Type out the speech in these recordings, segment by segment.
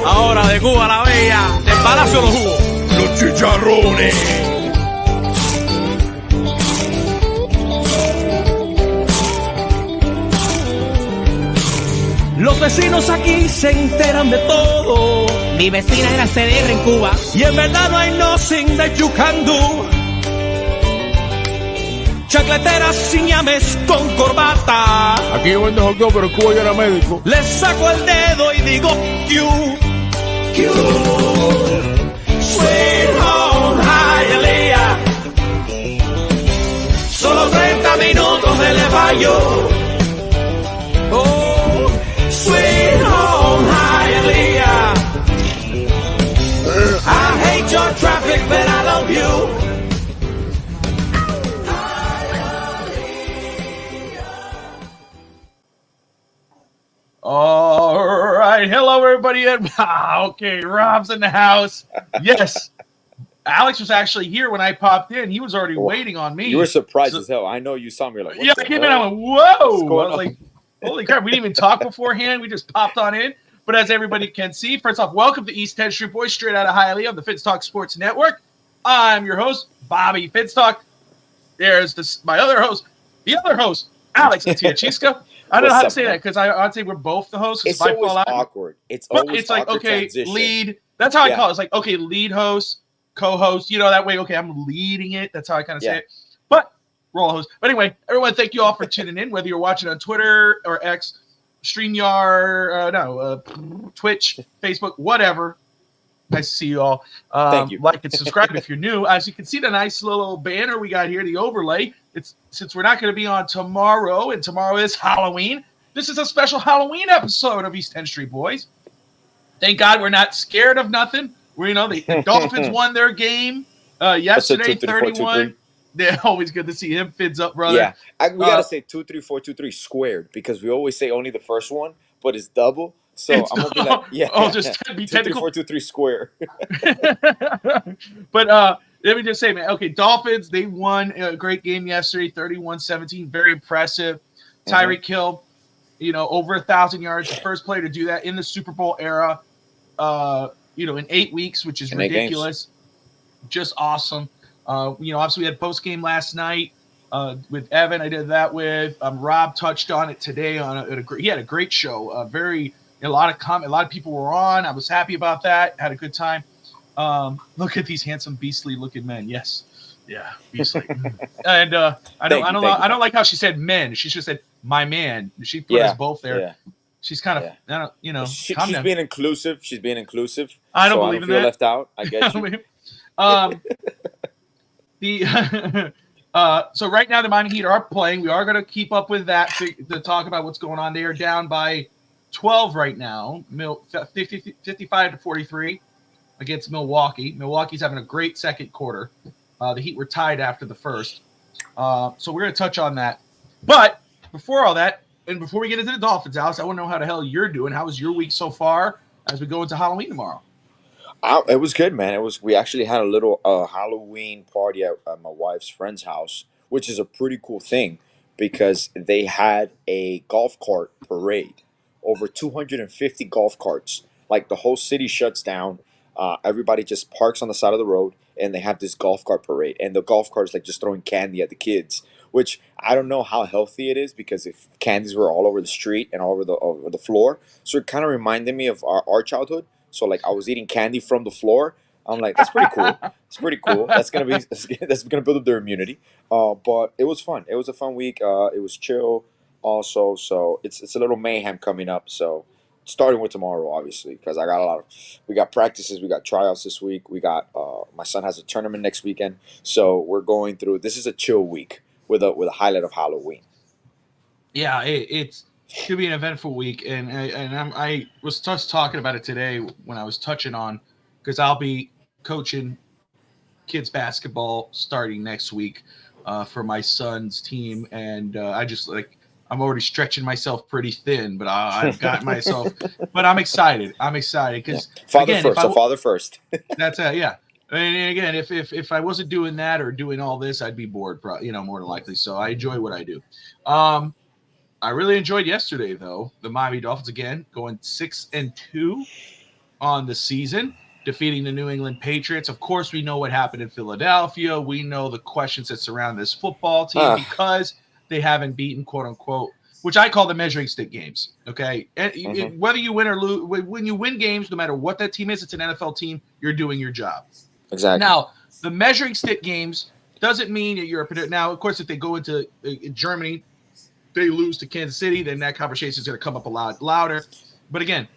Ahora de Cuba la Bella, del Palacio de los Jugos, los chicharrones. Los vecinos aquí se enteran de todo. Mi vecina era CDR en Cuba. Y en verdad no hay nothing that you can do. Chacleteras sin llames con corbata. Aquí yo vendo hot dog, pero en Cuba yo era médico. Les saco el dedo y digo Q. Sweet home Hialeah. Solo 30 minutos de Le Fallo. Oh, sweet home Hialeah. I hate your traffic, but I love you. All right. Hello, everybody. Okay, Rob's in the house. Yes. Alex was actually here when I popped in. He was already waiting on me. You were surprised as hell. I know you saw me. Like, yeah, I came in. I went, whoa. I was like, holy crap. We didn't even talk beforehand. We just popped on in. But as everybody can see, first off, welcome to East 10th Street Boys, straight out of Hialeah on the Fitz Talk Sports Network. I'm your host, Bobby Fitz Talk. There's my other host, Alex Atiachisca. I don't know how to say that because I'd say we're both the hosts. It's always awkward. It's always like, okay, transition. Lead. That's how I call it. It's like, okay, lead host, co-host. You know, that way, okay, I'm leading it. That's how I kind of say it. But role host. But anyway, everyone, thank you all for tuning in, whether you're watching on Twitter or X, StreamYard, Twitch, Facebook, whatever. Nice to see you all. Thank you. Like and subscribe if you're new. As you can see, the nice little banner we got here, the overlay. It's since we're not going to be on tomorrow, and tomorrow is Halloween. This is a special Halloween episode of East 10th Street Boys. Thank God we're not scared of nothing. The Dolphins won their game yesterday, 31. They're always good to see him. Fins up, brother. Yeah, we got to say 2-3-4-2-3 squared because we always say only the first one, but it's double. So I'm going to be like, just be 2-3-4-2-3 square. But let me just say, man, okay, Dolphins, they won a great game yesterday, 31-17, very impressive. Tyreek Hill, over 1,000 yards, the first player to do that in the Super Bowl era, in 8 weeks, which is ridiculous. Just awesome. Obviously we had post game last night with Evan. I did that with Rob. Touched on it today he had a great show. A lot of people were on. I was happy about that. Had a good time. Look at these handsome, beastly looking men. Yes, yeah, beastly. And I don't like how she said men. She just said my man. She put us both there. Yeah. She's kind of she's being inclusive. She's being inclusive. I don't believe in that. Left out. I get you. So right now the Miami Heat are playing. We are going to keep up with that to talk about what's going on. They are down by 12 right now, 55-43 against Milwaukee. Milwaukee's having a great second quarter. The Heat were tied after the first. So we're going to touch on that. But before all that, and before we get into the Dolphins, Alex, I want to know how the hell you're doing. How was your week so far as we go into Halloween tomorrow? It was good, man. We actually had a little Halloween party at my wife's friend's house, which is a pretty cool thing because they had a golf cart parade. Over 250 golf carts. Like the whole city shuts down. Everybody just parks on the side of the road, and they have this golf cart parade. And the golf cart is like just throwing candy at the kids, which I don't know how healthy it is because if candies were all over the street and all over the floor, so it kind of reminded me of our childhood. So like I was eating candy from the floor. I'm like, that's pretty cool. It's pretty cool. That's gonna build up their immunity. But it was fun. It was a fun week. It was chill. Also, so it's a little mayhem coming up. So starting with tomorrow, obviously, because we got practices, we got tryouts this week. We got my son has a tournament next weekend, so we're going through. This is a chill week with a highlight of Halloween. Yeah, it's should be an eventful week, and I was just talking about it today when I was touching on because I'll be coaching kids basketball starting next week for my son's team, and I'm already stretching myself pretty thin, but I've got myself. But I'm excited. I'm excited because father first. That's yeah. And again, if I wasn't doing that or doing all this, I'd be bored, more than likely. So I enjoy what I do. I really enjoyed yesterday, though. The Miami Dolphins again going 6-2 on the season, defeating the New England Patriots. Of course, we know what happened in Philadelphia. We know the questions that surround this football team because they haven't beaten, quote unquote, which I call the measuring stick games. Okay, and whether you win or lose, when you win games, no matter what that team is, it's an NFL team. You're doing your job. Exactly. Now, the measuring stick games doesn't mean that you're a. Now, of course, if they go into Germany, they lose to Kansas City, then that conversation is going to come up a lot louder. But again,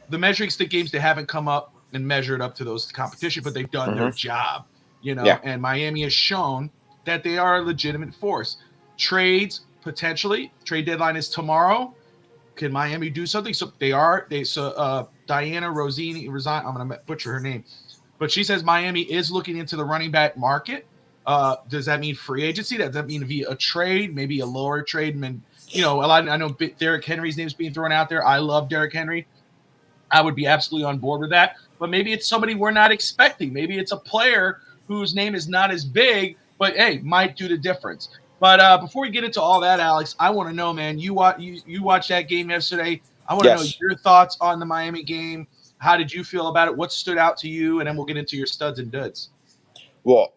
the measuring stick games, they haven't come up and measured up to those competition, but they've done their job, and Miami has shown that they are a legitimate force. Trades, potentially. Trade deadline is tomorrow. Can Miami do something? So Diana Rosini, I'm going to butcher her name, but she says Miami is looking into the running back market. Does that mean free agency? Does that mean via a trade, maybe a lower trade? And I know Derrick Henry's name is being thrown out there. I love Derrick Henry. I would be absolutely on board with that. But maybe it's somebody we're not expecting. Maybe it's a player whose name is not as big, but hey, might do the difference. But before we get into all that, Alex, I want to know, man. You watched that game yesterday. I want to know your thoughts on the Miami game. How did you feel about it? What stood out to you? And then we'll get into your studs and duds. Well,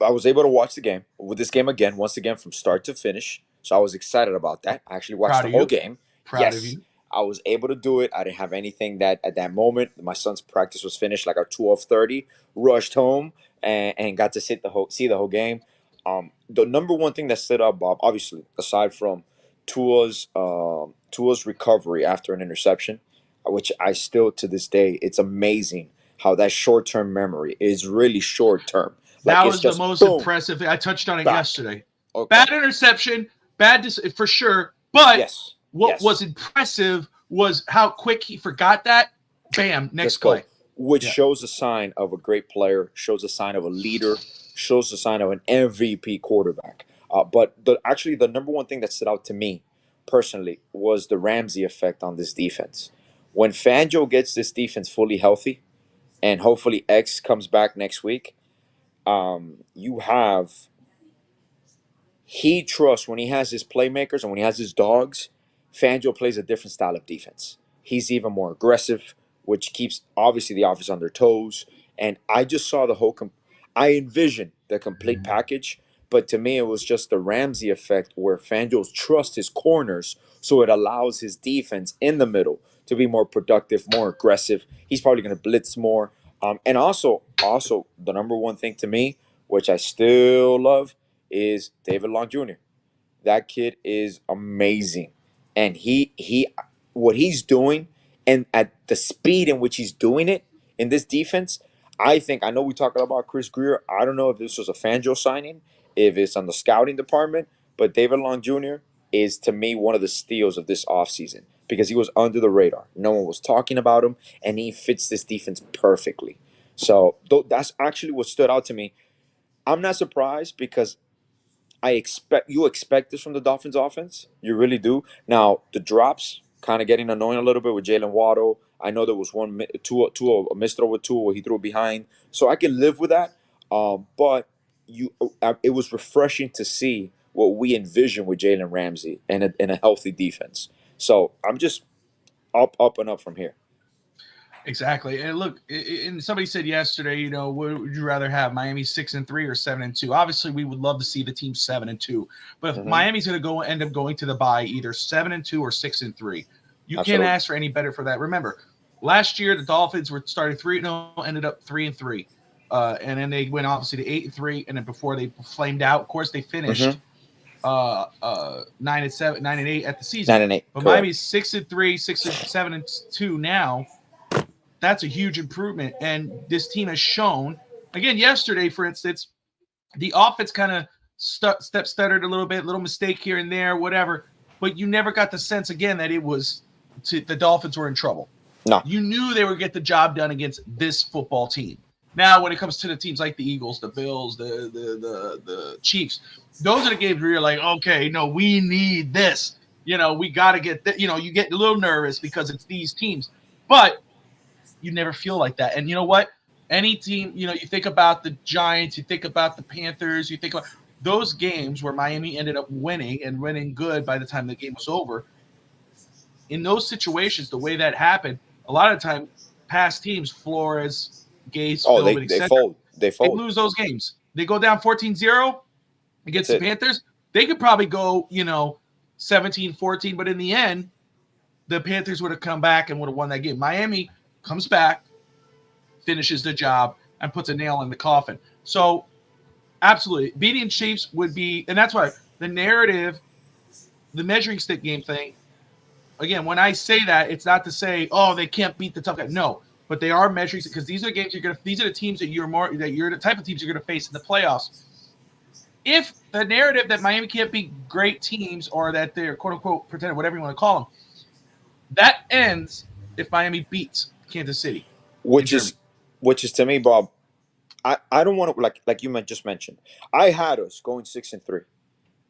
I was able to watch the game with this game once again, from start to finish. So I was excited about that. I actually watched the whole game. Proud of you. I was able to do it. I didn't have anything that at that moment. My son's practice was finished like at 12:30. Rushed home and got to see the whole game. The number one thing that stood out, Bob, obviously, aside from Tua's recovery after an interception, which I still to this day, it's amazing how that short-term memory is really short-term. That was the most impressive thing. I touched on it yesterday. Okay. Bad interception, for sure. But what was impressive was how quick he forgot that. Bam, next play. Which shows a sign of a great player, shows a sign of a leader, shows a sign of an MVP quarterback. But the number one thing that stood out to me personally was the Ramsey effect on this defense. When Fangio gets this defense fully healthy, and hopefully X comes back next week, he trusts when he has his playmakers and when he has his dogs, Fangio plays a different style of defense. He's even more aggressive, which keeps obviously the offense on their toes. And I just saw I envisioned the complete package, but to me it was just the Ramsey effect where Fangio trusts his corners, so it allows his defense in the middle to be more productive, more aggressive. He's probably going to blitz more. And also the number one thing to me, which I still love, is David Long Jr. That kid is amazing. And what he's doing, and at the speed in which he's doing it in this defense, I know we talked about Chris Greer. I don't know if this was a Fangio signing, if it's on the scouting department, but David Long Jr. is, to me, one of the steals of this offseason because he was under the radar. No one was talking about him, and he fits this defense perfectly. So that's actually what stood out to me. I'm not surprised because you expect this from the Dolphins offense. You really do. Now, the drops kind of getting annoying a little bit with Jalen Waddle. I know there was a missed throw with Tua where he threw behind. So I can live with that. But it was refreshing to see what we envisioned with Jalen Ramsey in a healthy defense. So I'm just up and up from here. Exactly. And look, and somebody said yesterday, would you rather have Miami 6-3 or 7-2? Obviously, we would love to see the team 7-2. But if Miami's going to end up going to the bye either 7-2 or 6-3, you can't ask for any better for that. Remember, last year the Dolphins were starting 3-0, ended up 3-3, and then they went obviously to 8-3, and then before they flamed out, of course they finished 9-7, 9-8 at the season. 9-8. But Miami's 6-3, 6-7-2 now. That's a huge improvement, and this team has shown again yesterday, for instance, the offense kind of stuttered a little bit, little mistake here and there, whatever. But you never got the sense again that it was the Dolphins were in trouble. No, you knew they would get the job done against this football team. Now, when it comes to the teams like the Eagles, the Bills, the Chiefs, those are the games where you're like, okay, no, we need this. We got to get that. You get a little nervous because it's these teams, but you never feel like that. And you know what? Any team, you think about the Giants, you think about the Panthers, you think about those games where Miami ended up winning and winning good by the time the game was over. In those situations, the way that happened, a lot of the time, past teams, Flores, Gase, Oh, Philbin, they etc., fold. They they fold. lose those games. They go down 14-0 That's against the it. Panthers. They could probably go, 17-14, but in the end, the Panthers would have come back and would have won that game. Miami comes back, finishes the job, and puts a nail in the coffin. So, absolutely, beating Chiefs would be, and that's why the narrative, the measuring stick game thing. Again, when I say that, it's not to say, oh, they can't beat the tough guy. No, but they are measuring because these are games these are the teams that you're the type of teams you're gonna face in the playoffs. If the narrative that Miami can't beat great teams or that they're quote unquote pretender, whatever you want to call them, that ends if Miami beats Kansas City. Which is to me, Bob. I don't want to like you just mentioned. I had us going 6-3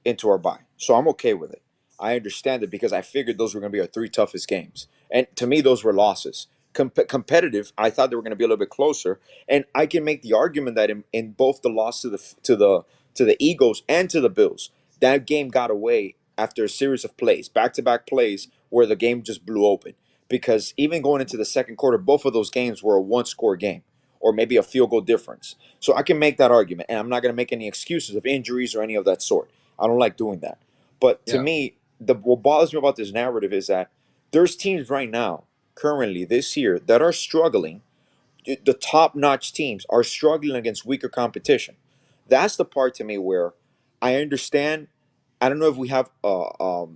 into our bye, so I'm okay with it. I understand it because I figured those were going to be our three toughest games, and to me, those were losses. Competitive, I thought they were going to be a little bit closer, and I can make the argument that in both the loss to the Eagles and to the Bills, that game got away after a series of plays, back-to-back plays, where the game just blew open. Because even going into the second quarter, both of those games were a one-score game or maybe a field goal difference. So I can make that argument, and I'm not going to make any excuses of injuries or any of that sort. I don't like doing that. But to me, what bothers me about this narrative is that there's teams right now, currently this year, that are struggling. The top-notch teams are struggling against weaker competition. That's the part to me where I understand. I don't know if we have a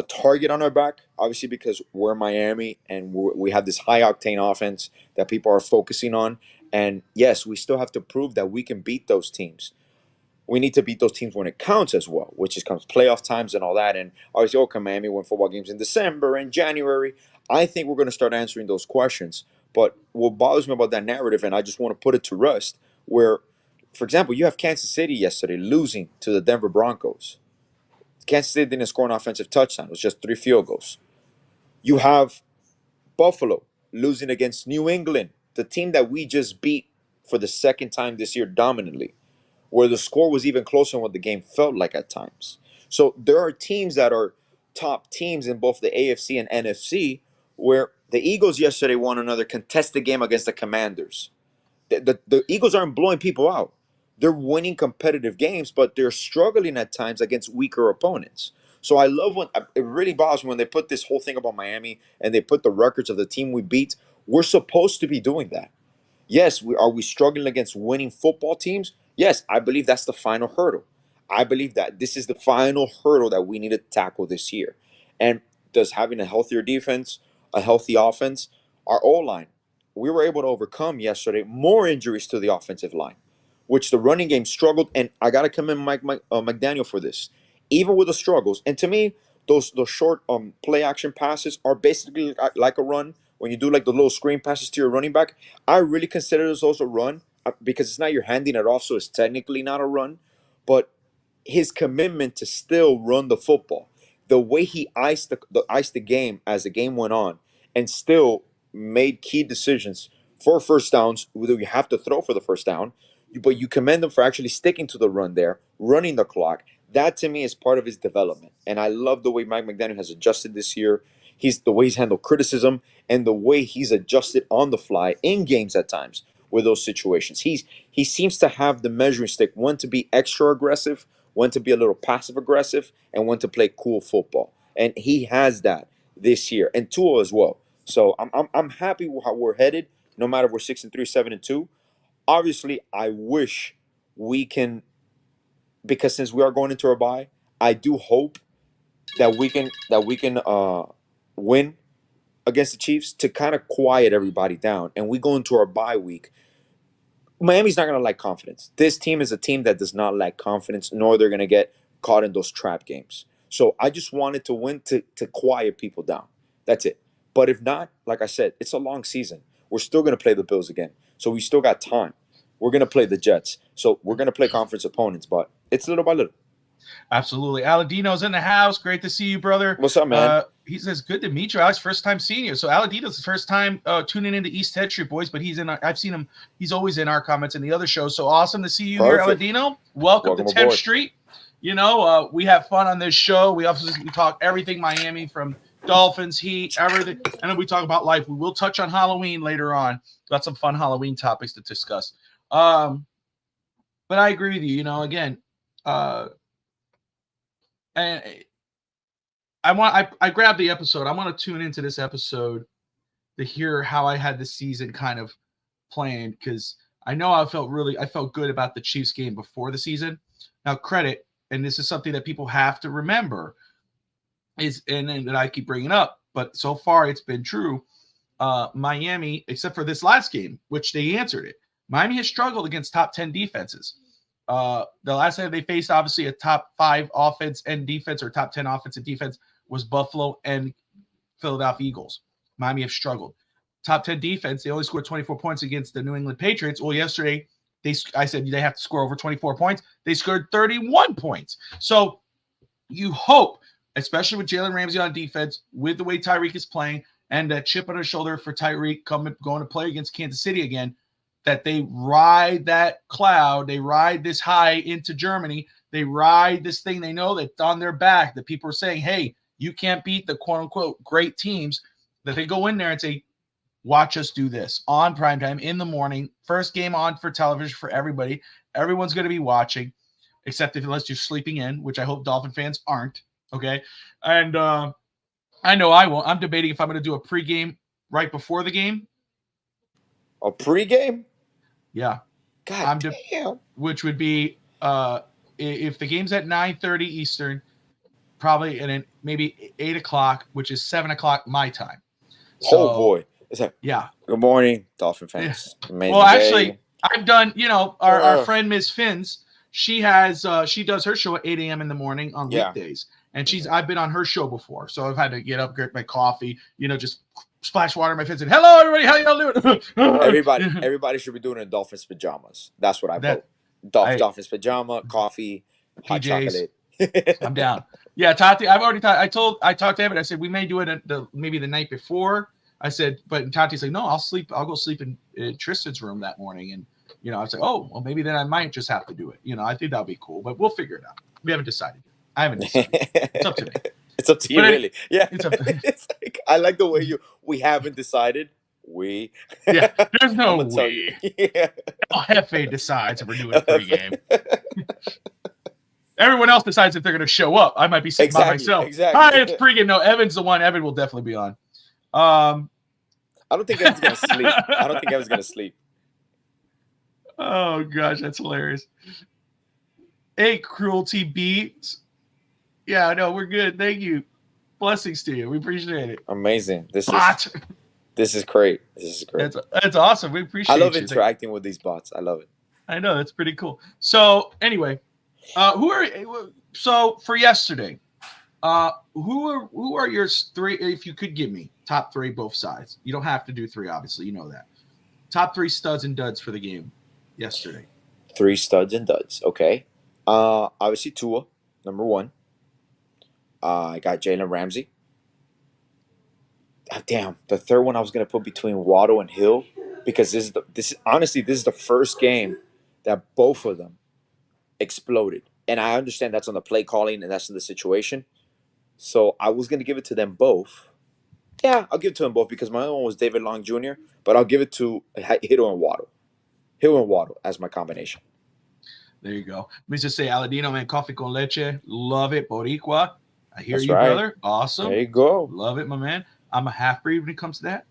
target on our back, obviously because we're Miami and we have this high octane offense that people are focusing on. And yes, we still have to prove that we can beat those teams. We need to beat those teams when it counts as well, which is comes playoff times and all that. And obviously, Miami win football games in December and January. I think we're going to start answering those questions. But what bothers me about that narrative, and I just want to put it to rest, where, for example, you have Kansas City yesterday losing to the Denver Broncos. Kansas City didn't score an offensive touchdown. It was just 3 field goals. You have Buffalo losing against New England, the team that we just beat for the second time this year dominantly, where the score was even closer than what the game felt like at times. So there are teams that are top teams in both the AFC and NFC, where the Eagles yesterday won another contested game against the Commanders. The Eagles aren't blowing people out. They're winning competitive games, but they're struggling at times against weaker opponents. So I love when it really bothers me when they put this whole thing about Miami and they put the records of the team we beat. We're supposed to be doing that. Yes, are we struggling against winning football teams? Yes, I believe that's the final hurdle. I believe that this is the final hurdle that we need to tackle this year. And does having a healthier defense, a healthy offense, our O line, we were able to overcome yesterday more injuries to the offensive line, which the running game struggled. And I got to commend Mike McDaniel for this, even with the struggles. And to me, those short play action passes are basically like a run. When you do like the little screen passes to your running back, I really consider those also a run because it's not you're handing it off, so it's technically not a run. But his commitment to still run the football, the way he iced the game as the game went on, and still made key decisions for first downs. Whether you have to throw for the first down, but you commend him for actually sticking to the run there, running the clock. That to me is part of his development, and I love the way Mike McDaniel has adjusted this year. The way he's handled criticism and the way he's adjusted on the fly in games at times with those situations. He seems to have the measuring stick when to be extra aggressive, when to be a little passive aggressive, and when to play cool football. And he has that this year, and Tua as well. So I'm happy with how we're headed. No matter if we're 6-3, 7-2. Obviously, I wish we can, because since we are going into our bye, I do hope that we can win against the Chiefs to kind of quiet everybody down, and we go into our bye week. Miami's not going to lack confidence. This team is a team that does not lack confidence, nor they're going to get caught in those trap games. So I just wanted to win to quiet people down. That's it. But if not, like I said, it's a long season. We're still going to play the Bills again. So we still got time. We're going to play the Jets. So we're going to play conference opponents, but it's little by little. Absolutely. Aladino's in the house. Great to see you, brother. What's up, man? He says, good to meet you, Alex. First time seeing you. So Aladino's the first time tuning into East Head Street Boys, but I've seen him. He's always in our comments in the other shows. So awesome to see you here, Aladino. Welcome to 10th Street. You know, we have fun on this show. We talk everything Miami, from Dolphins, Heat, everything. And then we talk about life. We will touch on Halloween later on. Got some fun Halloween topics to discuss. But I agree with you. You know, again, and I grabbed the episode. I want to tune into this episode to hear how I had the season kind of planned, because I know I felt good about the Chiefs game before the season. Now, credit, and this is something that people have to remember, and that I keep bringing up, but so far it's been true. Miami, except for this last game, which they answered it, Miami has struggled against top 10 defenses. The last time they faced, obviously, a top 5 offense and defense, or top 10 offense and defense, was Buffalo and Philadelphia Eagles. Miami have struggled. Top 10 defense, they only scored 24 points against the New England Patriots. Well, yesterday, I said they have to score over 24 points. They scored 31 points. So you hope, especially with Jalen Ramsey on defense, with the way Tyreek is playing, and that chip on his shoulder for Tyreek going to play against Kansas City again, that they ride that cloud, they ride this high into Germany, they ride this thing they know that's on their back, that people are saying, hey, you can't beat the quote-unquote great teams, that they go in there and say, watch us do this on primetime in the morning, first game on for television for everybody. Everyone's going to be watching, except unless you're sleeping in, which I hope Dolphin fans aren't, okay? And I know I won't. I'm debating if I'm going to do a pregame right before the game. A pregame? Yeah. God damn. Which would be if the game's at 9:30 Eastern, probably, and then maybe 8 o'clock, which is 7 o'clock my time. So, oh boy. Yeah. Good morning, Dolphin fans. Yeah. Well, actually, I've done, our friend Ms. Finns, she does her show at 8 a.m. in the morning on weekdays. And I've been on her show before. So I've had to get up, get my coffee, just splash water in my face and, hello, everybody, how y'all doing? Everybody should be doing it in Dolphins pajamas. That's what I vote. Dolphins pajama, coffee, hot chocolate. I'm down. Yeah, Tati, I talked to Evan. I said, we may do it maybe the night before. I said, but Tati's like, no, I'll go sleep in Tristan's room that morning. And, I was like, oh, well, maybe then I might just have to do it. I think that'll be cool, but we'll figure it out. We haven't decided yet. I haven't decided. It's up to me. It's up to you, really. Yeah. It's like, I like the way we haven't decided. Yeah, there's no we. Yeah. Hefe decides if we're doing a pregame. Everyone else decides if they're going to show up. I might be sitting by myself. Exactly. Hi, it's pregame. No, Evan's the one. Evan will definitely be on. I don't think Evan's going to sleep. Oh, gosh, that's hilarious. Hey, Cruelty Beats. Yeah, no, we're good. Thank you. Blessings to you. We appreciate it. Amazing. This is great. That's awesome. We appreciate it. I love interacting with these bots. I love it. I know. That's pretty cool. So, anyway, for yesterday, who are your 3, if you could give me top 3 both sides? You don't have to do 3, obviously. You know that. Top 3 studs and duds for the game yesterday. 3 studs and duds. Okay. Obviously Tua, number 1. I got Jalen Ramsey. Damn, the third one I was gonna put between Waddle and Hill, because this is the first game that both of them exploded, and I understand that's on the play calling and that's in the situation. So I was gonna give it to them both. Yeah, I'll give it to them both because my other one was David Long Jr., but I'll give it to Hill and Waddle. Hill and Waddle as my combination. There you go. Let me just say, Aladino, man, coffee con leche. Love it. Boricua. I hear you, brother. Awesome. There you go. Love it, my man. I'm a half-breed when it comes to that.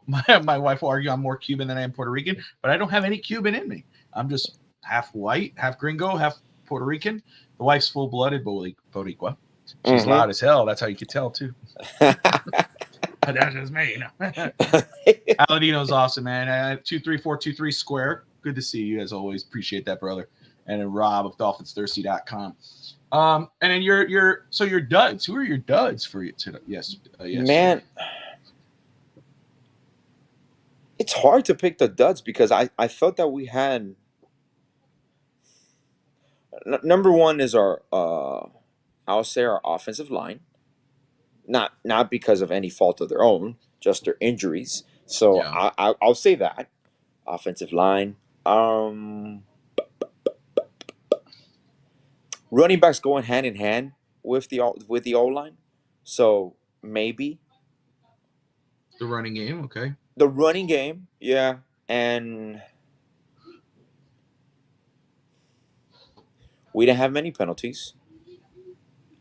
My wife will argue I'm more Cuban than I am Puerto Rican, but I don't have any Cuban in me. I'm just half white, half gringo, half Puerto Rican. The wife's full-blooded Boricua. She's loud as hell. That's how you can tell, too. That's just me. Aladino's awesome, man. 23423 square. Good to see you, as always. Appreciate that, brother. And then Rob of DolphinsThirsty.com. And then your duds. Who are your duds for you today? Yes. Man, It's hard to pick the duds because I thought that we had number one is our I'll say our offensive line, not because of any fault of their own, just their injuries. So Yeah. I'll say that offensive line. Um, Running backs going hand in hand with the O line, so maybe The running game, okay. the running game, yeah, and we didn't have many penalties.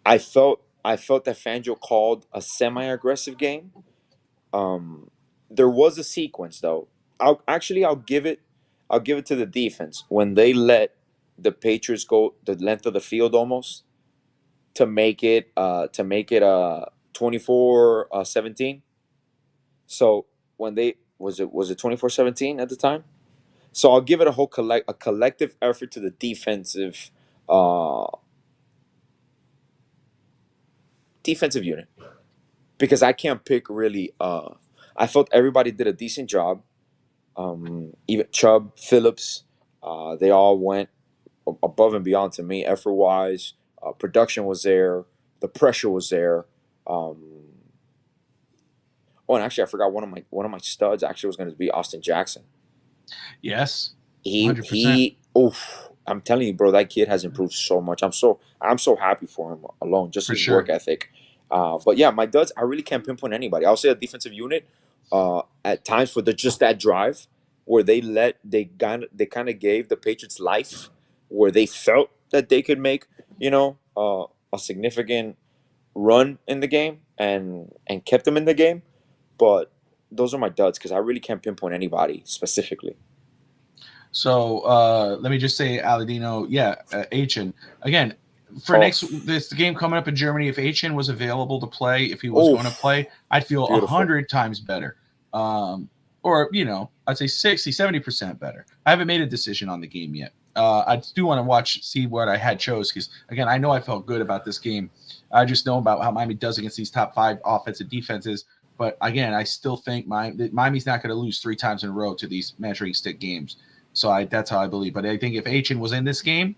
I felt that Fangio called a semi-aggressive game. There was a sequence though. I'll give it to the defense when they let the Patriots go the length of the field almost to make it 24-17. So when they was it 24-17 at the time? So I'll give it a collective effort to the uh defensive unit because I can't pick really. I felt everybody did a decent job. Even Chubb, Phillips, they all went above and beyond to me, effort wise. Production was there, the pressure was there. Um, oh, and actually, I forgot one of my studs actually was going to be Austin Jackson. Yes. He 100%. oof, I'm telling you, bro, that kid has improved so much. I'm so happy for him alone, just For his sure. work ethic. But yeah, my duds, I really can't pinpoint anybody. I'll say a defensive unit. At times for just that drive where they kind of gave the Patriots life, where they felt that they could make a significant run in the game and kept them in the game. But those are my duds because I really can't pinpoint anybody specifically. So let me just say, Aladino, yeah, Achin. Again, for Oh, this game coming up in Germany, if Achin was available to play, if he was oh, going to play, I'd feel beautiful. 100 times better. Or, I'd say 60, 70% better. I haven't made a decision on the game yet. I do want to see what I had chose because, again, I know I felt good about this game. I just know about how Miami does against these top 5 offensive defenses. But, again, I still think Miami's not going to lose 3 times in a row to these measuring stick games. So that's how I believe. But I think if Achin was in this game,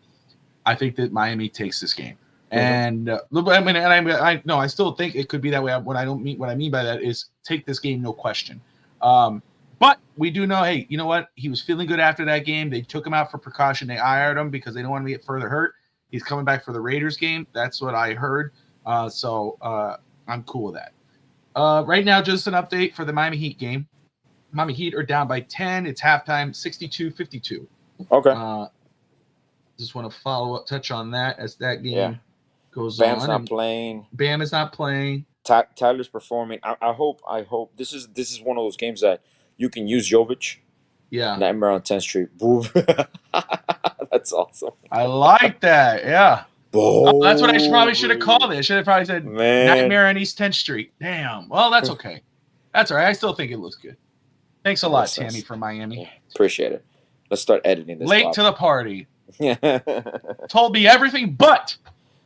I think that Miami takes this game. And I still think it could be that way. What I mean by that is take this game, no question. But we do know, hey, you know what? He was feeling good after that game. They took him out for precaution. They IR'd him because they don't want to get further hurt. He's coming back for the Raiders game. That's what I heard. So I'm cool with that. Right now, just an update for the Miami Heat game. Miami Heat are down by 10. It's halftime, 62-52. Okay. Just want to touch on that as that game Yeah. goes Bam's on. not And playing. Bam is not playing. Tyler's performing. I hope this is one of those games that you can use Jovic. Yeah. Nightmare on 10th Street. Boo. That's awesome. I like that. Yeah. Oh, that's what I probably should have called it. I should have probably said Nightmare on East 10th Street. Damn. Well, that's okay. That's all right. I still think it looks good. Thanks a lot, Tammy, from Miami. Yeah, appreciate it. Let's start editing this. Late to the party. Yeah. Told me everything but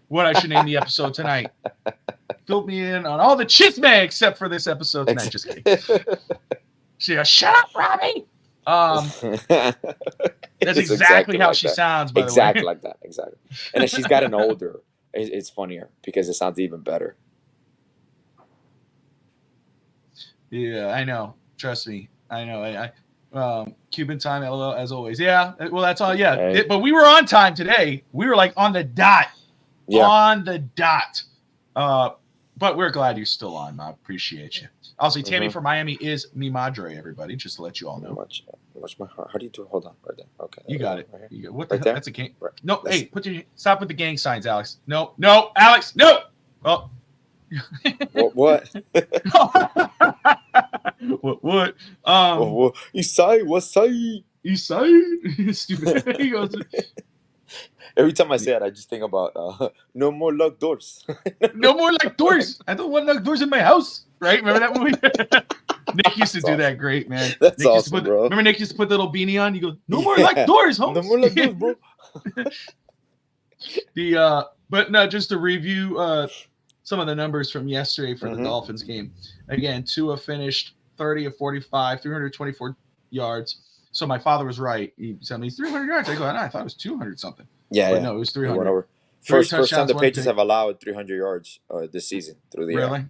what I should name the episode tonight. Filled me in on all the chisme except for this episode tonight. Just kidding. She goes, shut up, Robbie. That's exactly how she sounds, by the way. Exactly like that. Exactly. And then she's gotten older. It's funnier because it sounds even better. Yeah, I know. Trust me. I know. Cuban time, LOL, as always. Yeah. Well, that's all. Yeah. Hey. But we were on time today. We were like on the dot. Yeah. On the dot. But we're glad you're still on. I appreciate you. Also, Tammy from Miami is mi madre, everybody, just to let you all know. Much my heart. How do you do it? Hold on, right there. Okay. You got it. Right You got, what the right hell? there? That's a gang. Right. No, hey, stop with the gang signs, Alex. No, Alex, no. Oh. What? What? Isai, what's Isai? Isai? Stupid. He goes. Every time I say it, I just think about no more locked doors. No more locked doors. I don't want locked doors in my house. Right? Remember that movie? Nick used to do that great, man. That's Nick awesome, bro. Remember Nick used to put the little beanie on? You go, no more locked doors, Holmes. No more locked doors, bro. But no, just to review some of the numbers from yesterday for the Dolphins game. Again, Tua finished 30 of 45, 324 yards. So my father was right. He sent me 300 yards. I go, I thought it was 200 something. Yeah, But yeah. no, it was He went 300. over. Three First time touchdowns, the one Patriots pick. have allowed 300 yards this season through the air. Really?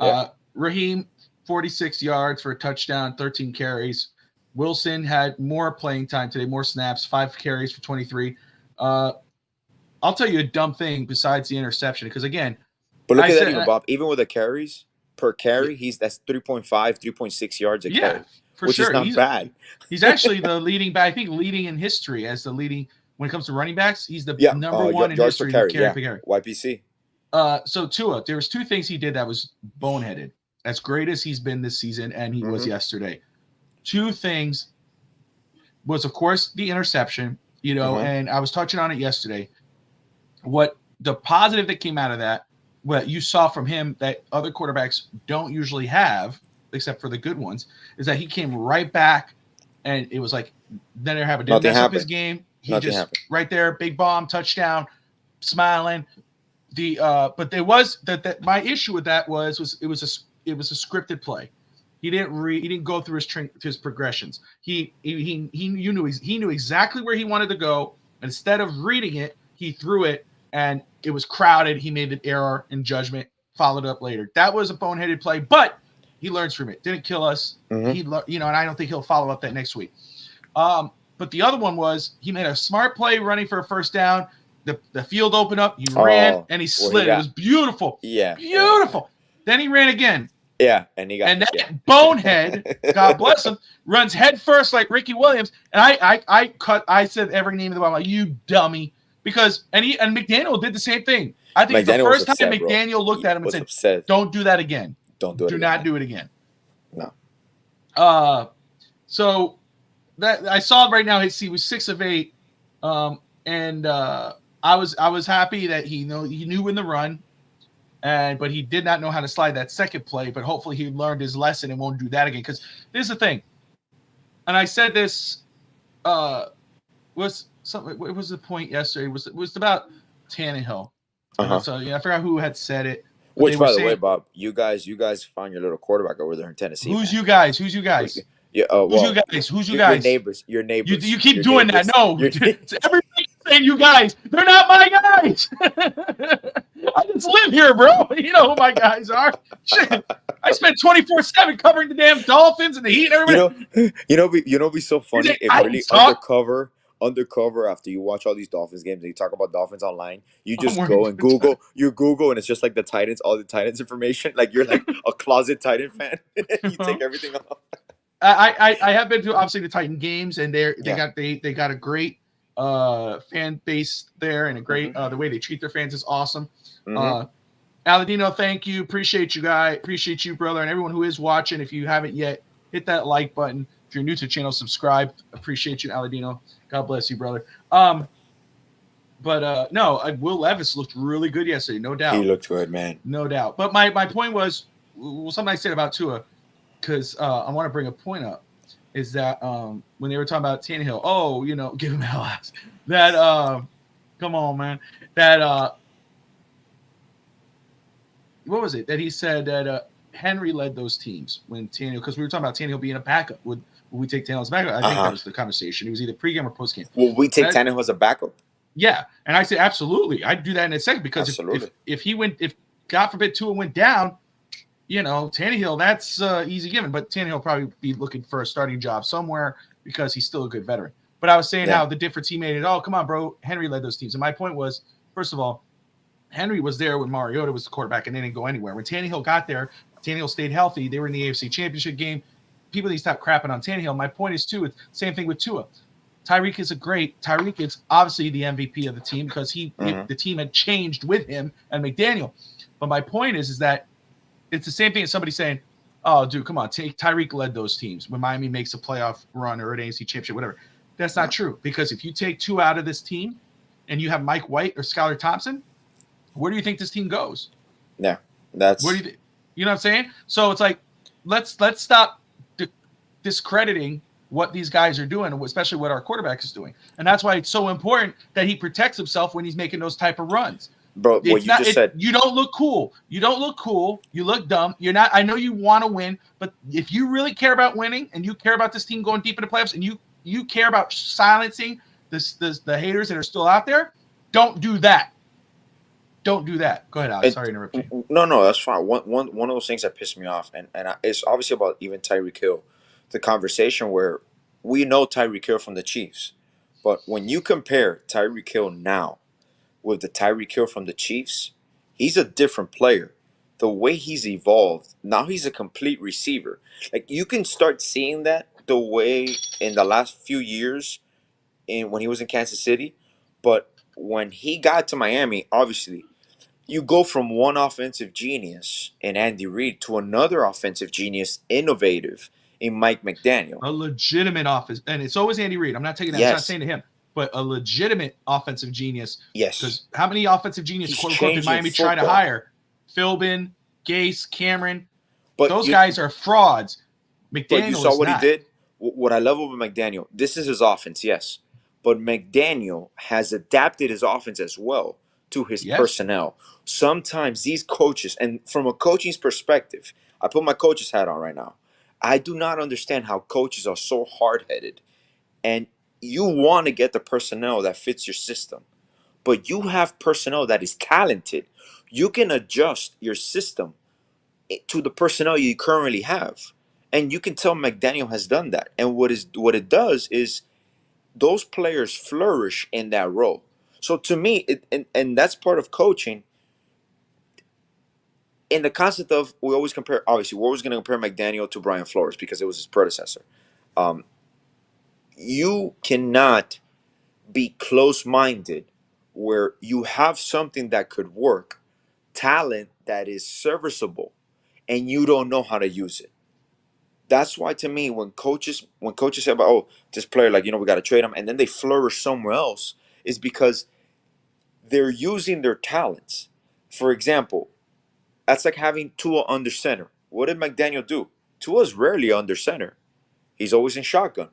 Yeah. Raheem, 46 yards for a touchdown, 13 carries. Wilson had more playing time today, more snaps, 5 carries for 23. I'll tell you a dumb thing besides the interception, because again, But look I at that said, even, Bob. Even with the carries per carry, that's 3.5, 3.6 yards a carry, for which is sure. not bad. He's actually the leading back, I think, leading in history as the leading when it comes to running backs. He's the number one in yards history per carry. to carry per carry. YPC. So Tua, there was 2 things he did that was boneheaded. As great as he's been this season, and he was yesterday. 2 things was, of course, the interception, and I was touching on it yesterday. What the positive that came out of that, what you saw from him that other quarterbacks don't usually have, except for the good ones, is that he came right back, and it was like, then it happened. Didn't mess up his game. He just right there, big bomb, touchdown, smiling. But there was that my issue with that was it was a scripted play. He didn't go through his progressions. He knew exactly where he wanted to go. Instead of reading it, he threw it, and it was crowded. He made an error in judgment, followed up later. That was a boneheaded play, but he learns from it. Didn't kill us. And I don't think he'll follow up that next week. But the other one was he made a smart play running for a first down. The field opened up. He ran and he slid. It was beautiful. Yeah, beautiful. Then he ran again. Yeah, and that bonehead, God bless him, runs head first like Ricky Williams. And I said every name of the ball, like, you dummy. Because and McDaniel did the same thing. I think the first time McDaniel looked at him and said, "Don't do that again. Do not do it again." No. So that I saw right now he was 6 of 8, and I was happy that he knew when to run, but he did not know how to slide that second play. But hopefully he learned his lesson and won't do that again. Because this is the thing, and I said this was something. What was the point yesterday? It was about Tannehill. So I forgot who had said it. Which, by the way, Bob, you guys found your little quarterback over there in Tennessee. Who's you guys? Yeah, Who's you guys? Your neighbors. You keep doing that. No, everybody's saying you guys. They're not my guys. I just live here, bro. You know who my guys are. Shit. I spent 24/7 covering the damn Dolphins and the Heat and everybody. Be so funny. It really undercover after you watch all these Dolphins games and you talk about Dolphins online, you just go and Google and it's just like all the Titans information. Like you're like a closet Titan fan. You take everything off. I have been to obviously the Titan games, and they got a great fan base there, and a great the way they treat their fans is awesome. Aladino, thank you, appreciate you guys, appreciate you, brother, and everyone who is watching. If you haven't yet, hit that like button. If you're new to the channel, subscribe. Appreciate you, Aladino. God bless you, brother. Will Levis looked really good yesterday, no doubt. He looked good, man. No doubt. But my point was, something I said about Tua, because I want to bring a point up, is that when they were talking about Tannehill, give him hell ass. That come on, man. That what was it? That he said that Henry led those teams when Tannehill, because we were talking about Tannehill being a backup. Would we take Tannehill as a backup? I think that was the conversation. It was either pregame or postgame. Will we take Tannehill as a backup? Yeah, and I said absolutely. I'd do that in a second, because if God forbid Tua went down, Tannehill, that's easy given. But Tannehill will probably be looking for a starting job somewhere because he's still a good veteran. But I was saying how the difference he made. Come on, bro. Henry led those teams. And my point was, first of all, Henry was there when Mariota was the quarterback, and they didn't go anywhere. When Tannehill got there, Tannehill stayed healthy. They were in the AFC Championship game. People need to stop crapping on Tannehill. My point is, too, it's the same thing with Tua. Tyreek is obviously the MVP of the team because the team had changed with him and McDaniel. But my point is that it's the same thing as somebody saying, "Oh, dude, come on, Tyreek led those teams when Miami makes a playoff run or an AFC championship, whatever." That's not true, because if you take Tua out of this team and you have Mike White or Skylar Thompson, where do you think this team goes? Yeah, that's where do you know what I'm saying? So it's like let's stop discrediting what these guys are doing, especially what our quarterback is doing, and that's why it's so important that he protects himself when he's making those type of runs. Bro, what you just said. You don't look cool. You don't look cool. You look dumb. You're not. I know you want to win, but if you really care about winning and you care about this team going deep in the playoffs, and you care about silencing the haters that are still out there, don't do that. Don't do that. Go ahead, Alex. Sorry to interrupt you. No, that's fine. One of those things that pissed me off, and it's obviously about even Tyreek Hill, the conversation where we know Tyreek Hill from the Chiefs, but when you compare Tyreek Hill now with the Tyreek Hill from the Chiefs, he's a different player. The way he's evolved, now he's a complete receiver. Like you can start seeing that the way in the last few years, when he was in Kansas City, but when he got to Miami, obviously you go from one offensive genius in Andy Reid to another offensive genius, innovative in Mike McDaniel. A legitimate offense, and it's always Andy Reid. I'm not taking that. Yes. I'm not saying to him, but a legitimate offensive genius. Yes. Because how many offensive geniuses quote unquote did Miami try to hire? Philbin, Gase, Cameron. But those guys are frauds. McDaniel. But you saw what he did. What I love about McDaniel, this is his offense, yes, but McDaniel has adapted his offense as well to his personnel. Sometimes these coaches, and from a coaching's perspective, I put my coach's hat on right now. I do not understand how coaches are so hard-headed, and you want to get the personnel that fits your system, but you have personnel that is talented. You can adjust your system to the personnel you currently have, and you can tell McDaniel has done that. And what it does is those players flourish in that role. So to me, and that's part of coaching. In the concept of, we always compare, obviously, we're always going to compare McDaniel to Brian Flores because it was his predecessor. You cannot be close-minded where you have something that could work, talent that is serviceable, and you don't know how to use it. That's why, to me, when coaches say about, oh, this player, like, we got to trade him, and then they flourish somewhere else, is because they're using their talents. For example, that's like having Tua under center. What did McDaniel do? Tua's rarely under center. He's always in shotgun.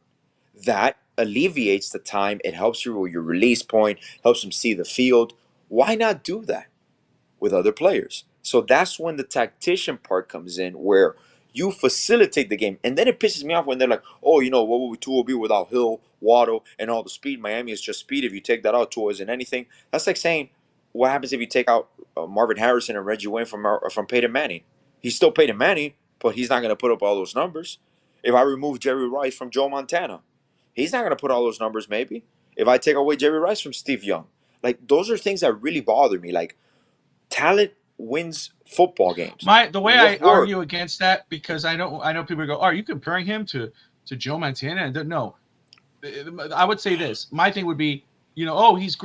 That alleviates the time. It helps you with your release point, helps him see the field. Why not do that with other players? So that's when the tactician part comes in, where you facilitate the game. And then it pisses me off when they're like, oh, what would Tua be without Hill, Waddle, and all the speed? Miami is just speed. If you take that out, Tua isn't anything. That's like saying, what happens if you take out Marvin Harrison and Reggie Wayne from Peyton Manning? He's still Peyton Manning, but he's not going to put up all those numbers. If I remove Jerry Rice from Joe Montana, he's not going to put all those numbers maybe. If I take away Jerry Rice from Steve Young. Like, those are things that really bother me. Like, talent wins football games. The way I argue against that, because I know people go, oh, are you comparing him to Joe Montana? And no. I would say this. My thing would be, he's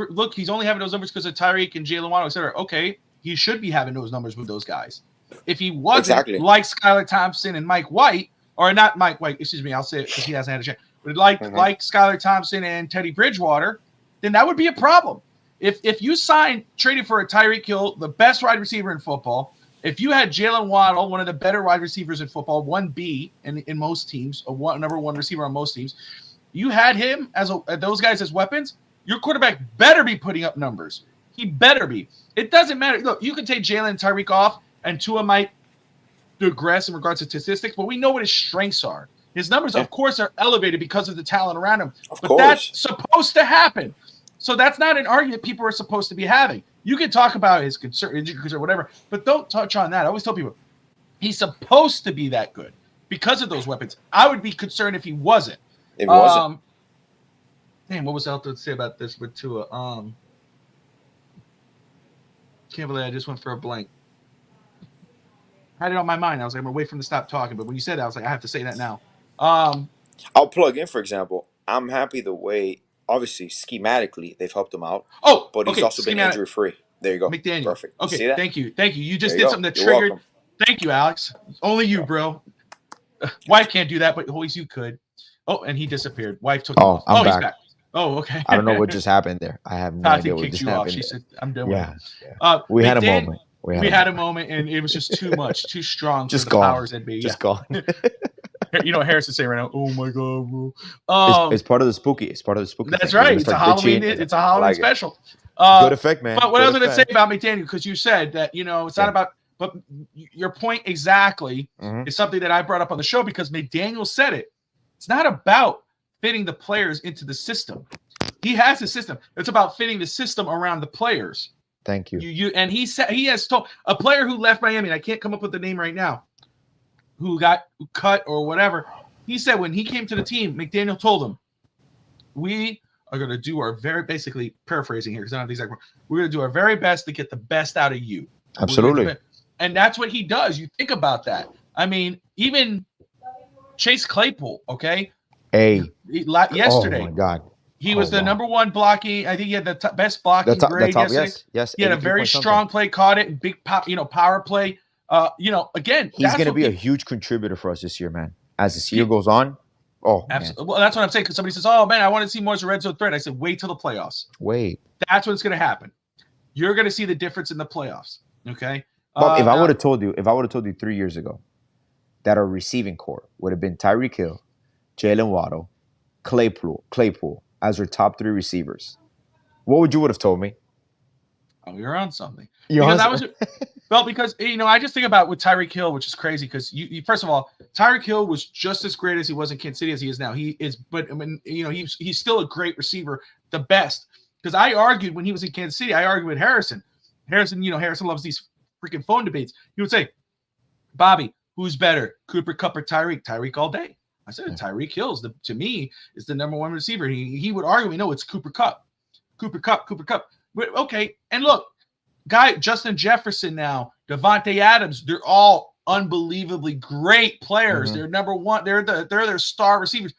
only having those numbers because of Tyreek and Jalen Waddle, et cetera. Okay, he should be having those numbers with those guys. If he wasn't like Skylar Thompson and Mike White, or not Mike White, excuse me, I'll say it because he hasn't had a chance, but like Skylar Thompson and Teddy Bridgewater, then that would be a problem. If you traded for a Tyreek Hill, the best wide receiver in football, if you had Jalen Waddle, one of the better wide receivers in football, 1B in most teams, number one receiver on most teams, you had him those guys as weapons, your quarterback better be putting up numbers. He better be. It doesn't matter. Look, you can take Jalen and Tyreek off, and Tua might digress in regards to statistics, but we know what his strengths are. His numbers, of course, are elevated because of the talent around him. But that's supposed to happen. So that's not an argument people are supposed to be having. You can talk about his concern or whatever, but don't touch on that. I always tell people, he's supposed to be that good because of those weapons. I would be concerned if he wasn't. If he wasn't. Damn, what was I to say about this with Tua? Can't believe I just went for a blank. I had it on my mind. I was like, I'm going to wait for him to stop talking. But when you said that, I was like, I have to say that now. I'll plug in, for example. I'm happy the way, obviously, schematically, they've helped him out. Oh, but he's also been injury-free. There you go. McDaniel. Perfect. Okay, see that? Thank you. You just did something that triggered. Welcome. Thank you, Alex. Only you, bro. Wife can't do that, but always you could. Oh, and he disappeared. Wife took him off. I'm he's back. back. Oh, okay. I don't know what just happened there. I have no idea what just happened. She said, I'm done with it. We had a moment. We had a moment, and it was just too much, too strong just for gone. The powers that be. Just gone. Harris is saying right now, oh my God, bro. It's part of the spooky. It's part of the spooky. That's right. It's a Halloween. It's a Halloween special. Good effect, man. But what Good I was going to say effect. about McDaniel, because you said that, it's not about, but your point exactly is something that I brought up on the show because McDaniel said it. It's not about fitting the players into the system. He has a system. It's about fitting the system around the players. Thank you. And he said he has told a player who left Miami, and I can't come up with the name right now, who got cut or whatever. He said when he came to the team, McDaniel told him, we are going to do our basically paraphrasing here because I don't have the exact word. We're going to do our very best to get the best out of you. Absolutely. And that's what he does. You think about that. I mean, even Chase Claypool, okay? Yesterday. Oh, my God. He was the number one blocking. I think he had the best blocking grade yesterday. Yes. He had a very strong play, caught it, and big pop, power play. Again, he's going to be a huge contributor for us this year, man. As this year goes on. Oh, absolutely. Well, that's what I'm saying. Because somebody says, "Oh man, I want to see more as a red zone threat." I said, "Wait till the playoffs. Wait. That's what's going to happen. You're going to see the difference in the playoffs." Okay. But if I would have told you 3 years ago that our receiving core would have been Tyreek Hill, Jalen Waddle, Claypool as our top 3 receivers, what would you would have told me? Oh, you're on something. Because I just think about with Tyreek Hill, which is crazy because you first of all, Tyreek Hill was just as great as he was in Kansas City as he is now. He is, but I mean, he's still a great receiver, the best. Because I argued when he was in Kansas City, I argued with Harrison. Harrison loves these freaking phone debates. He would say, Bobby, who's better, Cooper Kupp or Tyreek? Tyreek all day. I said Tyreek Hill to me is the number one receiver. He would argue, no, it's Cooper Kupp. Cooper Kupp. But, okay, and look, Justin Jefferson now, Devontae Adams, they're all unbelievably great players. They're number one. They're their star receivers.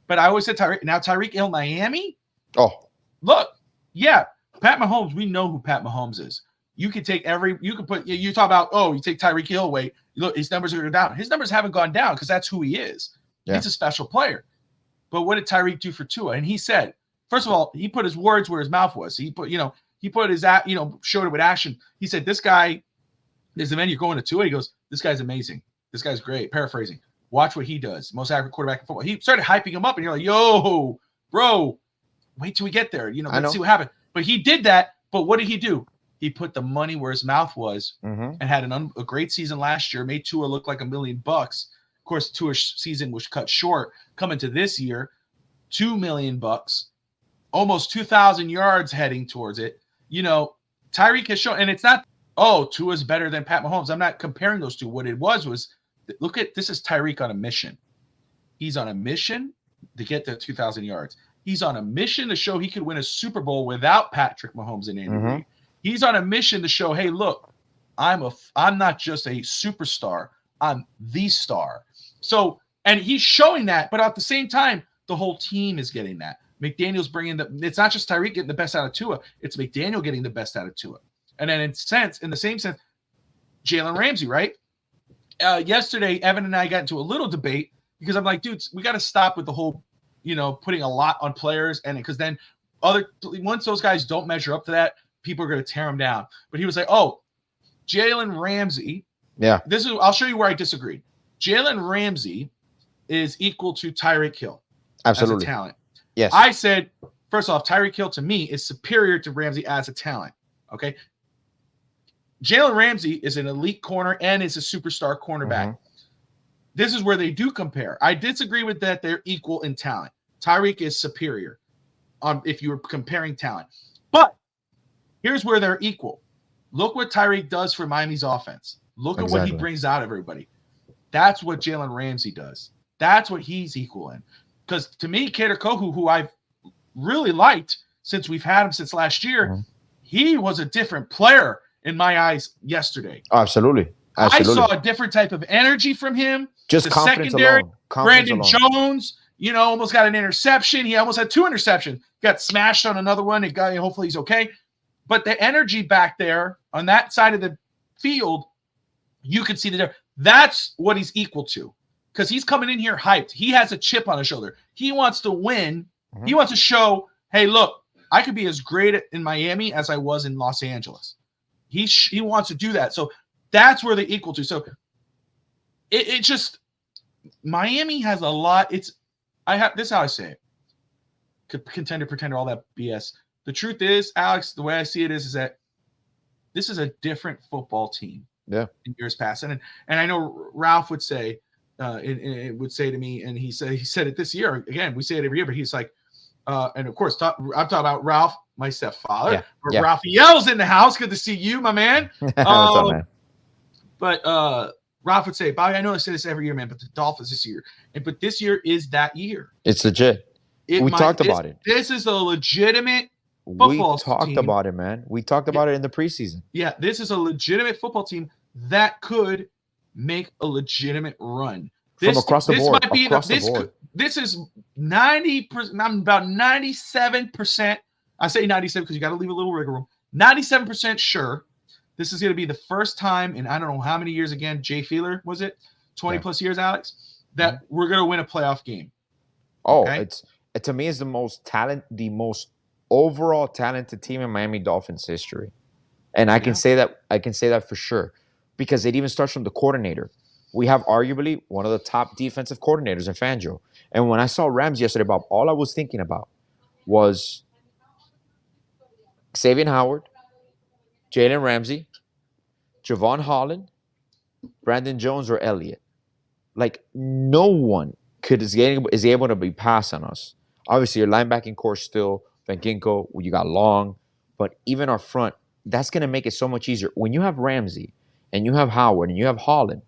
But I always said Tyreek Hill, Miami. Oh, look, yeah, Pat Mahomes. We know who Pat Mahomes is. You can take you talk about, you take Tyreek Hill away. Look, his numbers are going down. His numbers haven't gone down because that's who he is. Yeah. He's a special player. But what did Tyreek do for Tua? And he said, first of all, he put his words where his mouth was. He put his, showed it with action. He said, this guy, there's a man you're going to Tua. He goes, this guy's amazing. This guy's great. Paraphrasing. Watch what he does. Most accurate quarterback in football. He started hyping him up, and you're like, yo, bro, wait till we get there. Let's see what happens. But he did that. But what did he do? He put the money where his mouth was and had a great season last year, made Tua look like $1 million. Of course, Tua's season was cut short. Coming to this year, $2 million, almost 2,000 yards heading towards it. Tyreek has shown, and it's not, Tua's better than Pat Mahomes. I'm not comparing those two. What it was, this is Tyreek on a mission. He's on a mission to get to 2,000 yards. He's on a mission to show he could win a Super Bowl without Patrick Mahomes and Andy Reid. He's on a mission to show, hey, look, I'm not just a superstar. I'm the star. So, and he's showing that, but at the same time, the whole team is getting that. McDaniel's bringing it's not just Tyreek getting the best out of Tua. It's McDaniel getting the best out of Tua. And then in the same sense, Jalen Ramsey, right? Yesterday, Evan and I got into a little debate because I'm like, dudes, we got to stop with the whole, putting a lot on players. And because then once those guys don't measure up to that, people are going to tear them down. But he was like, Jalen Ramsey. Yeah. I'll show you where I disagreed. Jalen Ramsey is equal to Tyreek Hill. Absolutely. As a talent. Yes. I said, first off, Tyreek Hill to me is superior to Ramsey as a talent. Okay. Jalen Ramsey is an elite corner and is a superstar cornerback. This is where they do compare. I disagree with that. They're equal in talent. Tyreek is superior if you were comparing talent. But here's where they're equal. Look what Tyreek does for Miami's offense. Look at what he brings out of everybody. That's what Jalen Ramsey does. That's what he's equal in. Because to me, Kader Kohu, who I've really liked since we've had him since last year, he was a different player in my eyes yesterday. Oh, absolutely. I saw a different type of energy from him. Just the secondary alone. Brandon Jones, almost got an interception. He almost had 2 interceptions. Got smashed on another one. Hopefully he's okay. But the energy back there on that side of the field, you could see that's what he's equal to. Because he's coming in here hyped. He has a chip on his shoulder. He wants to win. He wants to show, hey, look, I could be as great in Miami as I was in Los Angeles. He wants to do that. So that's where they're equal to. So it just Miami has a lot. This is how I say it. Contender, pretender, all that BS. the truth is, Alex, the way I see it is that this is a different football team. Yeah. In years past, and I know Ralph would say, it would say to me, and he said it this year again. We say it every year, but he's like, and of course, I'm talking about Ralph, my stepfather. Yeah. Yeah. Raphael's in the house. Good to see you, my man. What's up, man? But Ralph would say, Bobby, I know I say this every year, man, but the Dolphins this year, but this year is that year. It's legit. We talked about it. This is a legitimate football team. We talked about it, man. We talked about it in the preseason. Yeah, this is a legitimate football team that could make a legitimate run. From across the board. Might be this is 90%. I'm about 97%. I say 97 because you got to leave a little wiggle room. 97% sure this is going to be the first time in I don't know how many years again. Jay Feeler was it 20 plus years, Alex, that we're going to win a playoff game. Oh, okay? To me, it's the most overall talented team in Miami Dolphins history, and I can say that for sure. Because it even starts from the coordinator. We have arguably one of the top defensive coordinators in Fangio. And when I saw Rams yesterday, Bob, all I was thinking about was Xavier Howard, Jalen Ramsey, Javon Holland, Brandon Jones, or Elliott. Like, no one is able to be passed on us. Obviously, your linebacking core still, Van Ginkel, you got Long. But even our front, that's going to make it so much easier. When you have Ramsey, and you have Howard, and you have Holland,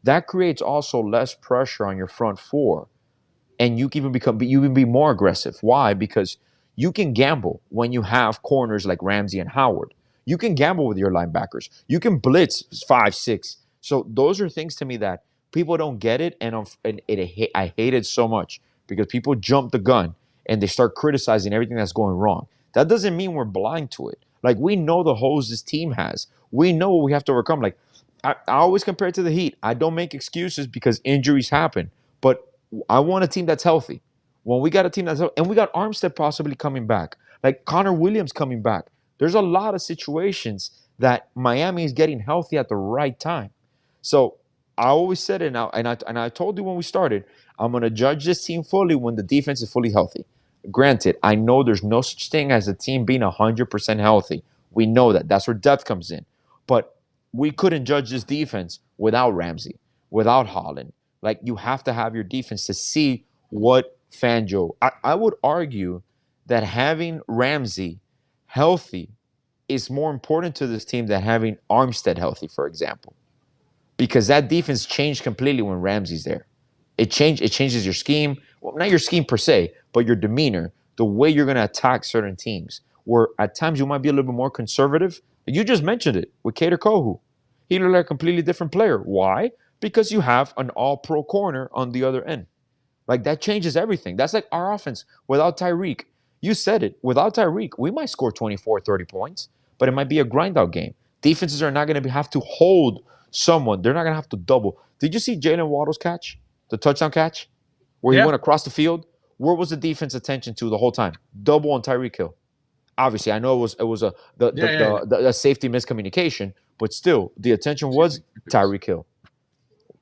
that creates also less pressure on your front four. And you can even be more aggressive. Why? Because you can gamble when you have corners like Ramsey and Howard. You can gamble with your linebackers. You can blitz 5, 6. So those are things to me that people don't get it. And I hate it so much because people jump the gun and they start criticizing everything that's going wrong. That doesn't mean we're blind to it. Like, we know the holes this team has. We know what we have to overcome. Like, I always compare it to the Heat. I don't make excuses because injuries happen. But I want a team that's healthy. When we got a team that's healthy, and we got Armstead possibly coming back, like Connor Williams coming back. There's a lot of situations that Miami is getting healthy at the right time. So I always said it now, and I told you when we started, I'm going to judge this team fully when the defense is fully healthy. Granted, I know there's no such thing as a team being 100% healthy. We know that. That's where depth comes in. But we couldn't judge this defense without Ramsey, without Holland. Like, you have to have your defense to see what Fangio. I would argue that having Ramsey healthy is more important to this team than having Armstead healthy, for example. Because that defense changed completely when Ramsey's there. It changes your scheme. Well, not your scheme per se, but your demeanor, the way you're going to attack certain teams. Where at times you might be a little bit more conservative. You just mentioned it with Kader Kohu. He looked like a completely different player. Why? Because you have an all-pro corner on the other end. Like, that changes everything. That's like our offense without Tyreek. You said it. Without Tyreek, we might score 24, 30 points, but it might be a grind-out game. Defenses are not going to have to hold someone. They're not going to have to double. Did you see Jalen Waddle's catch? The touchdown catch? Where he went across the field? Where was the defense attention to the whole time? Double on Tyreek Hill. Obviously, I know it was the safety miscommunication, but still, the attention was Tyreek Hill.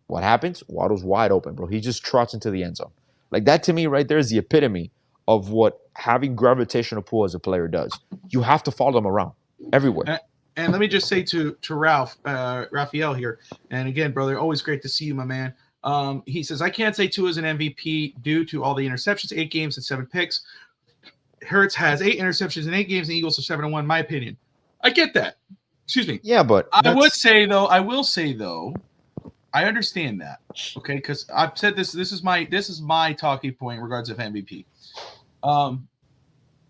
What happens? Waddle's wide open, bro. He just trots into the end zone. Like, that to me right there is the epitome of what having gravitational pull as a player does. You have to follow them around everywhere. And let me just say to Raphael here, and again, brother, always great to see you, my man. He says, I can't say Tua is an MVP due to all the interceptions, 8 games and 7 picks. Hurts has 8 interceptions in 8 games, and Eagles are 7-1. My opinion. I get that. Excuse me. Yeah, but I will say though, I understand that. Okay, because I've said this. This is my talking point in regards of MVP.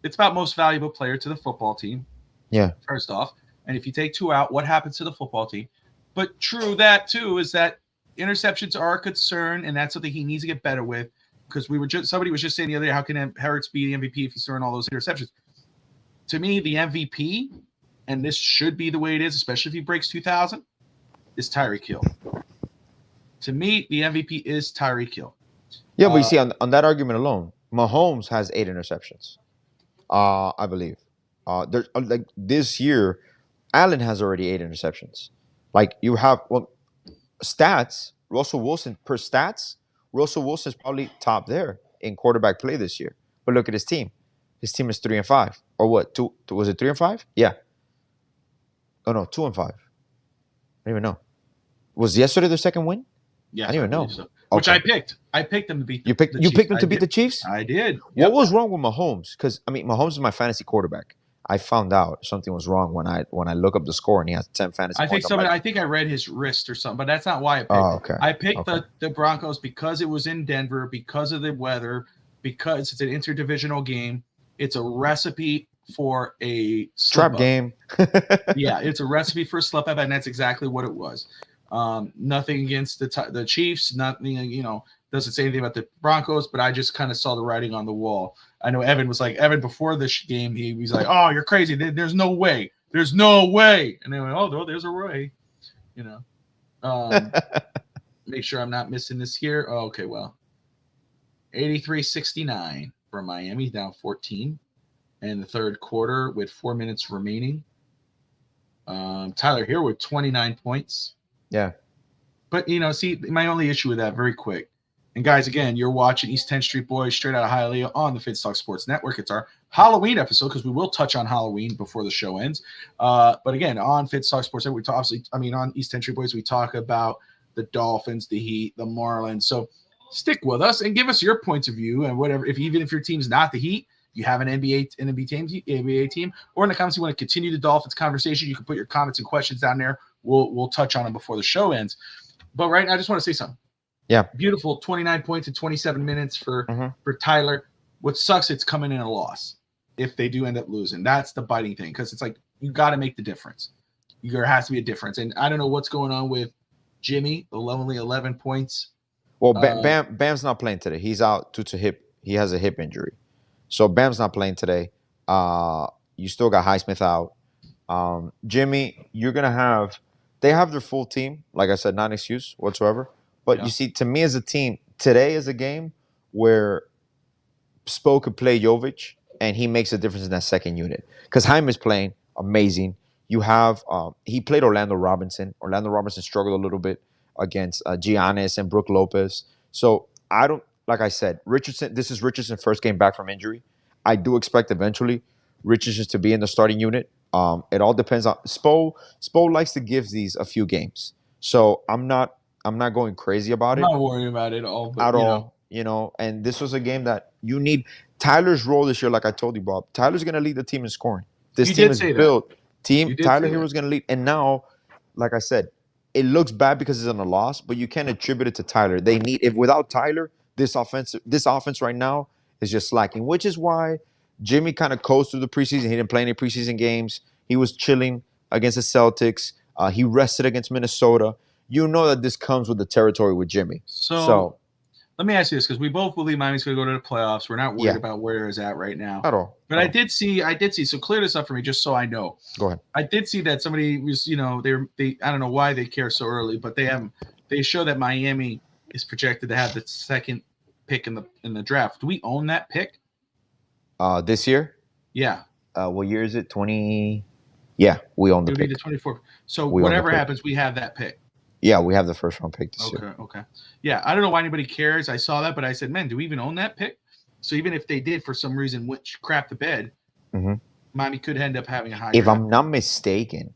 It's about most valuable player to the football team. Yeah. First off, and if you take 2 out, what happens to the football team? But true that too is that interceptions are a concern, and that's something he needs to get better with. Because somebody was just saying the other day, how can Hurts be the MVP if he's throwing all those interceptions? To me, the MVP, and this should be the way it is, especially if he breaks 2,000, is Tyreek Hill. To me, the MVP is Tyreek Hill. Yeah, but you see, on that argument alone, Mahomes has 8 interceptions, I believe. There's like this year, Allen has already 8 interceptions. Like, you have stats. Russell Wilson is probably top there in quarterback play this year. But look at his team. His team is 3-5, or what? Two was it 3-5? Yeah. Oh no, 2-5. I don't even know. Was yesterday their second win? Yes, I don't even know. believe so. Which Okay. I picked. I picked them to beat You the picked Chiefs. them to beat the Chiefs? I did. What Yep. was wrong with Mahomes? Because I mean, Mahomes is my fantasy quarterback. I found out something was wrong when I look up the score and he has 10 fantasy I think points. I think I read his wrist or something, but that's not why I picked. Oh, okay. I picked Okay. the Broncos because it was in Denver, because of the weather, because it's an interdivisional game. It's a recipe for a Trap game. Yeah, it's a recipe for a slip up, and that's exactly what it was. Nothing against the Chiefs, nothing, doesn't say anything about the Broncos, but I just kind of saw the writing on the wall. I know Evan was like, before this game, he was like, oh, you're crazy. There's no way. There's no way. And they went, oh, no, there's a way. Make sure I'm not missing this here. Oh, okay, well, 83-69 for Miami, down 14 in the third quarter with 4 minutes remaining. Tyler here with 29 points. Yeah. But, see, my only issue with that, very quick. And, guys, again, you're watching East 10th Street Boys straight out of Hialeah on the Fitstock Sports Network. It's our Halloween episode because we will touch on Halloween before the show ends. But, again, on Fitstock Sports Network, on East 10th Street Boys, we talk about the Dolphins, the Heat, the Marlins. So stick with us and give us your points of view and whatever. Even if your team's not the Heat, you have an NBA team, or in the comments you want to continue the Dolphins conversation, you can put your comments and questions down there. We'll touch on them before the show ends. But right now, I just want to say something. Yeah. Beautiful 29 points in 27 minutes for Tyler. What sucks, it's coming in a loss if they do end up losing. That's the biting thing because it's like you got to make the difference. There has to be a difference. And I don't know what's going on with Jimmy, only 11 points. Well, Bam's not playing today. He's out due to hip. He has a hip injury. So Bam's not playing today. You still got Highsmith out. Jimmy, you're going to have – they have their full team. Like I said, not an excuse whatsoever. But you see, to me as a team, today is a game where Spo could play Jovic, and he makes a difference in that second unit. Because Jaime is playing amazing. You have he played Orlando Robinson. Orlando Robinson struggled a little bit against Giannis and Brook Lopez. So I don't – like I said, Richardson. This is Richardson's first game back from injury. I do expect eventually Richardson to be in the starting unit. It all depends on Spo. Spo likes to give these a few games. So I'm not going crazy about it. I'm not worried about it all. But, at all. And this was a game that you need. Tyler's role this year, like I told you, Bob. Tyler's going to lead the team in scoring. This team is built. Tyler here was going to lead. And now, like I said, it looks bad because it's on a loss, but you can't attribute it to Tyler. Without Tyler, this offense right now is just slacking, which is why Jimmy kind of coasted through the preseason. He didn't play any preseason games. He was chilling against the Celtics. He rested against Minnesota. You know that this comes with the territory with Jimmy. So let me ask you this, because we both believe Miami's going to go to the playoffs. We're not worried about where it's at right now. At all. But I did see, so clear this up for me just so I know. Go ahead. I did see that somebody was, they I don't know why they care so early, but they show that Miami is projected to have the second pick in the draft. Do we own that pick? This year? Yeah. What year is it? 20? Yeah, we own the pick. It would be the 24th. So whatever happens, we have that pick. Yeah, we have the first round pick this year. Okay. Yeah, I don't know why anybody cares. I saw that, but I said, man, do we even own that pick? So even if they did for some reason, which crap the bed, Miami could end up having a high. If I'm not mistaken,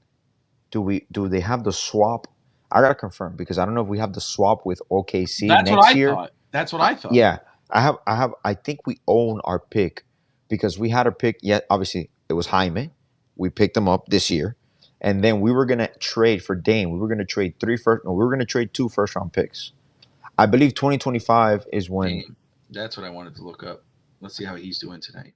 do they have the swap? I gotta confirm because I don't know if we have the swap with OKC next year. That's what I thought. Yeah, I think we own our pick because we had a pick. Yeah, obviously it was Jaime. We picked him up this year. And then we were going to trade for Dame. We were going to trade we were going to trade 2 first-round picks. I believe 2025 is when. Dame. That's what I wanted to look up. Let's see how he's doing tonight.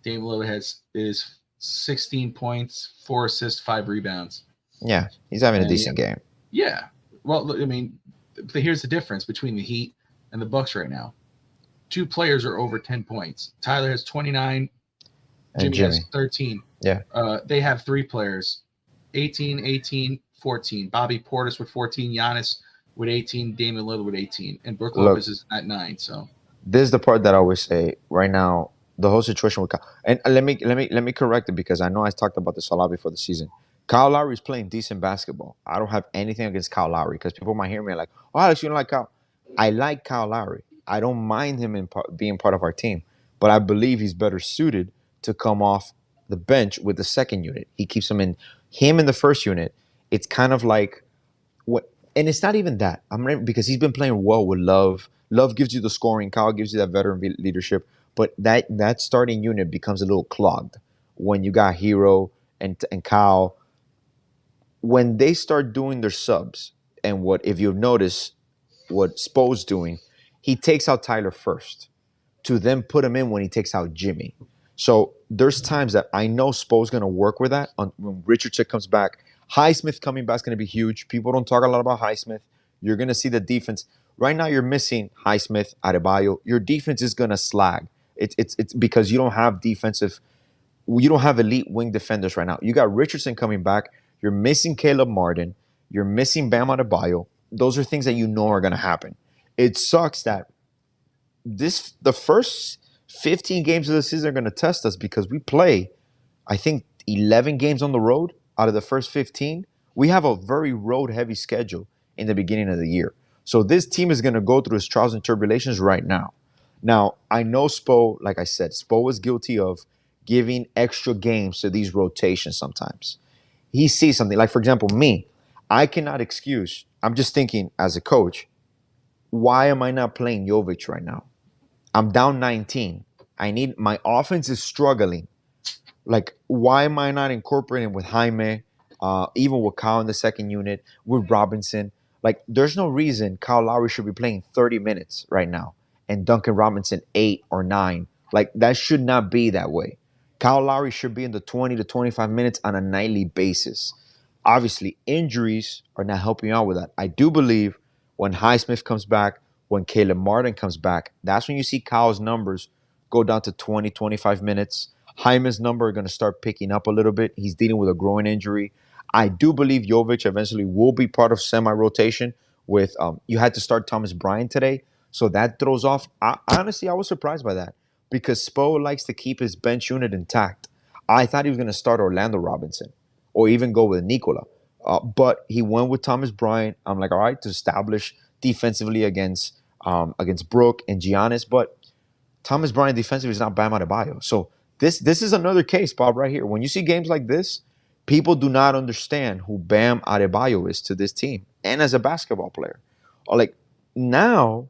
Dame Lillard is 16 points, 4 assists, 5 rebounds. Yeah, he's having a decent game. Yeah. Well, I mean, here's the difference between the Heat and the Bucks right now. 2 players are over 10 points. Tyler has 29. Jimmy has 13. Yeah. They have 3 players, 18, 18, 14. Bobby Portis with 14, Giannis with 18, Damian Lillard with 18, and Brook Lopez is at 9. So this is the part that I always say. Right now, the whole situation with Kyle, and let me correct it because I know I talked about this a lot before the season. Kyle Lowry is playing decent basketball. I don't have anything against Kyle Lowry because people might hear me like, "Oh, Alex, you don't like Kyle." I like Kyle Lowry. I don't mind him being part of our team, but I believe he's better suited to come off the bench with the second unit. He keeps him in the first unit. It's kind of like what, and it's not even that. Because he's been playing well with Love. Love gives you the scoring. Kyle gives you that veteran leadership. But that starting unit becomes a little clogged when you got Hero and Kyle. When they start doing their subs, and what if you've noticed what Spo's doing, he takes out Tyler first to then put him in when he takes out Jimmy. So there's times that I know Spo's going to work with that. When Richardson comes back, Highsmith coming back is going to be huge. People don't talk a lot about Highsmith. You're going to see the defense. Right now, you're missing Highsmith, Adebayo. Your defense is going to slag. It's because you don't have elite wing defenders right now. You got Richardson coming back. You're missing Caleb Martin. You're missing Bam Adebayo. Those are things that you know are going to happen. It sucks that the first 15 games of the season are going to test us because we play, I think, 11 games on the road out of the first 15. We have a very road-heavy schedule in the beginning of the year. So this team is going to go through its trials and tribulations right now. Now, I know Spo, like I said, Spo was guilty of giving extra games to these rotations sometimes. He sees something. Like, for example, me, I cannot excuse. I'm just thinking as a coach, why am I not playing Jovic right now? I'm down 19. My offense is struggling. Like, why am I not incorporating with Jaime, even with Kyle in the second unit, with Robinson? Like, there's no reason Kyle Lowry should be playing 30 minutes right now and Duncan Robinson 8 or 9. Like, that should not be that way. Kyle Lowry should be in the 20 to 25 minutes on a nightly basis. Obviously, injuries are not helping out with that. I do believe when Highsmith comes back, when Caleb Martin comes back, that's when you see Kyle's numbers go down to 20, 25 minutes. Jaime's number are going to start picking up a little bit. He's dealing with a groin injury. I do believe Jovic eventually will be part of semi-rotation with you had to start Thomas Bryant today. So that throws off. Honestly, I was surprised by that because Spo likes to keep his bench unit intact. I thought he was going to start Orlando Robinson or even go with Nikola. But he went with Thomas Bryant. I'm like, all right, to establish defensively against Brook and Giannis. But Thomas Bryant defensively is not Bam Adebayo. So this is another case, Bob, right here. When you see games like this, people do not understand who Bam Adebayo is to this team and as a basketball player. Or like now,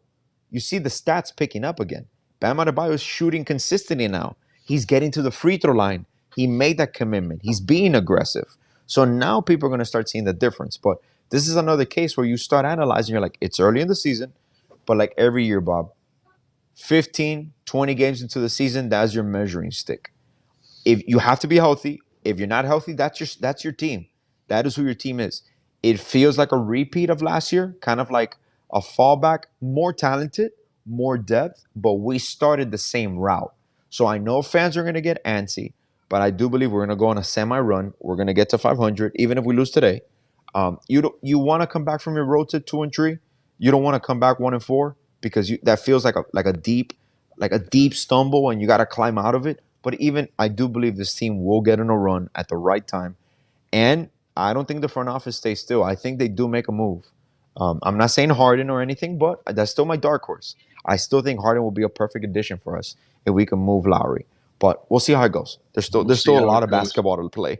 you see the stats picking up again. Bam Adebayo is shooting consistently now. He's getting to the free throw line. He made that commitment. He's being aggressive. So now people are going to start seeing the difference. But this is another case where you start analyzing. You're like, it's early in the season. But like every year, Bob, 15, 20 games into the season, that's your measuring stick. If you have to be healthy, if you're not healthy, that's your team. That is who your team is. It feels like a repeat of last year, kind of like a fallback, more talented, more depth, but we started the same route. So I know fans are going to get antsy, but I do believe we're going to go on a semi-run. We're going to get to 500, even if we lose today. You want to come back from your road to 2-3. You don't want to come back 1-4 because that feels like a deep stumble, and you got to climb out of it. But even I do believe this team will get in a run at the right time, and I don't think the front office stays still. I think they do make a move. I'm not saying Harden or anything, but that's still my dark horse. I still think Harden will be a perfect addition for us if we can move Lowry. But we'll see how it goes. There's still a lot of basketball to play.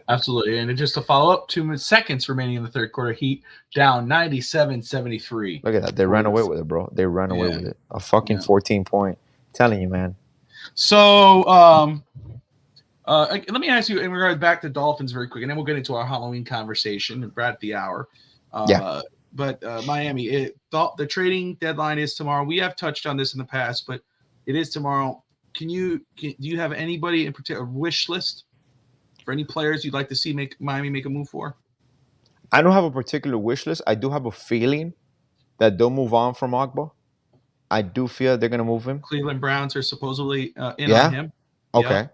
Absolutely. And just to follow up, 2 seconds remaining in the third quarter, Heat down 97-73. Look at that. They ran away with it, bro. They ran away with it. A fucking 14-point. Telling you, man. So let me ask you in regards back to Dolphins very quick, and then we'll get into our Halloween conversation and Brad at the hour. But Miami, the trading deadline is tomorrow. We have touched on this in the past, but it is tomorrow. Do you have anybody in particular, a wish list for any players you'd like to see Miami make a move for? I don't have a particular wish list. I do have a feeling that they'll move on from Agba. I do feel they're going to move him. Cleveland Browns are supposedly in on him. Okay.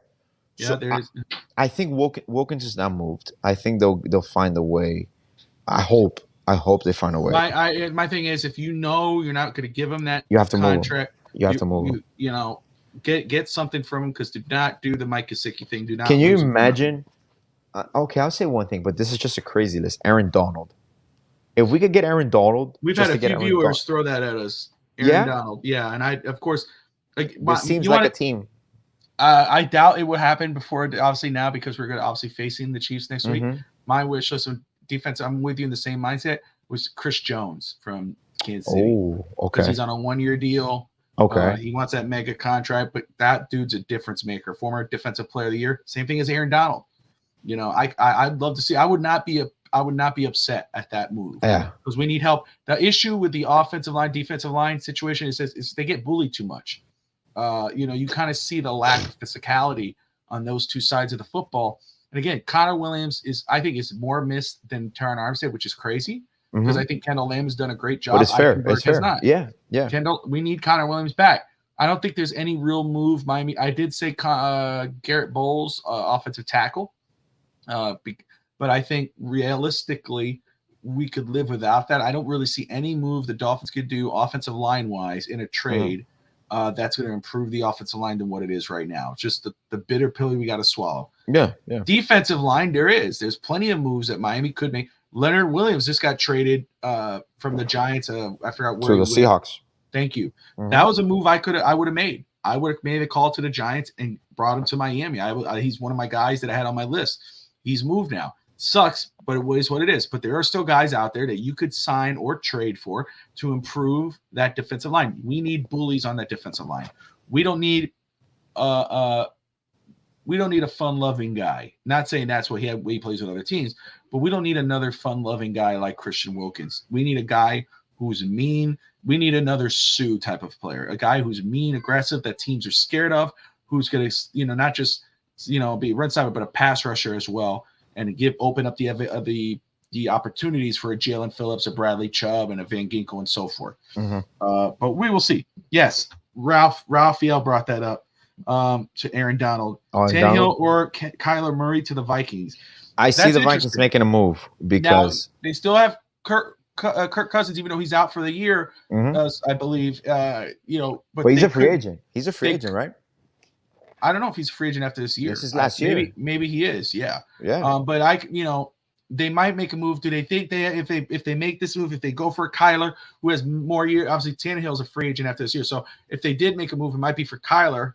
Yeah, so I think Wilkins is not moved. I think they'll find a way. I hope they find a way. My thing is, if you know you're not going to give him that you have to contract, move him. You have to move him. You know, get something from him, because do not do the Mike Gesicki thing. Do not. Can you imagine? Okay, I'll say one thing, but this is just a crazy list. Aaron Donald. If we could get Aaron Donald, we've had a few viewers throw that at us. Aaron Donald, and I, of course, this seems like a team. I doubt it would happen before, obviously now, because we're going to obviously facing the Chiefs next week. My wish list of defense, I'm with you in the same mindset, was Chris Jones from Kansas City. Oh, Because okay. he's on a 1-year deal. Okay. He wants that mega contract, but that dude's a difference maker. Former defensive player of the year. Same thing as Aaron Donald. You know, I'd love to see. I would not be upset at that move. Yeah. Because we need help. The issue with the offensive line, defensive line situation is they get bullied too much. You know, you kind of see the lack of physicality on those two sides of the football. And again, Connor Williams I think is more missed than Terron Armstead, which is crazy because I think Kendall Lamb has done a great job. But it's fair. Eichenberg It's fair. has not. Yeah. We need Connor Williams back. I don't think there's any real move. Miami. I did say Garrett Bowles, offensive tackle, but I think realistically we could live without that. I don't really see any move the Dolphins could do offensive line wise in a trade that's going to improve the offensive line than what it is right now. It's just the bitter pill we got to swallow. Yeah. Defensive line, there's plenty of moves that Miami could make. Leonard Williams just got traded from the Giants. I forgot where. To the Seahawks. Thank you. That was a move I would have made. I would have made a call to the Giants and brought him to Miami. He's one of my guys that I had on my list. He's moved now. Sucks, but it is what it is. But there are still guys out there that you could sign or trade for to improve that defensive line. We need bullies on that defensive line. We don't need a fun-loving guy. Not saying that's what he plays with other teams, but we don't need another fun-loving guy like Christian Wilkins. We need a guy who's mean. We need another Sue type of player, a guy who's mean, aggressive, that teams are scared of, who's going to, not just, be run stopper, but a pass rusher as well, and open up the opportunities for a Jalen Phillips, a Bradley Chubb, and a Van Ginkel and so forth. But we will see. Yes, Raphael brought that up to Aaron Donald. Tannehill or Kyler Murray to the Vikings. I see the Vikings making a move because now, they still have Kirk Cousins, even though he's out for the year, I believe. But he's a free agent. He's a free agent, right? I don't know if he's a free agent after this year. This is last year. Maybe he is. Yeah. Yeah. But they might make a move. Do they think if they make this move, if they go for Kyler, who has more year? Obviously, Tannehill's a free agent after this year. So if they did make a move, it might be for Kyler.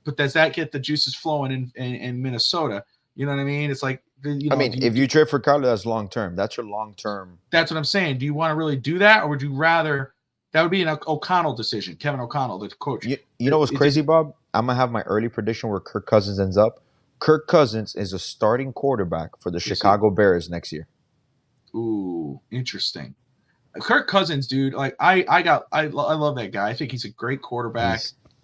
But does that get the juices flowing in Minnesota? You know what I mean? It's like, if you trade for Kyler, that's long term. That's your long term. That's what I'm saying. Do you want to really do that, or would you rather? That would be an O'Connell decision. Kevin O'Connell, the coach. You know what's crazy, Bob? I'm gonna have my early prediction where Kirk Cousins ends up. Kirk Cousins is a starting quarterback for the Chicago Bears next year. Ooh, interesting. Kirk Cousins, dude. Like I love that guy. I think he's a great quarterback.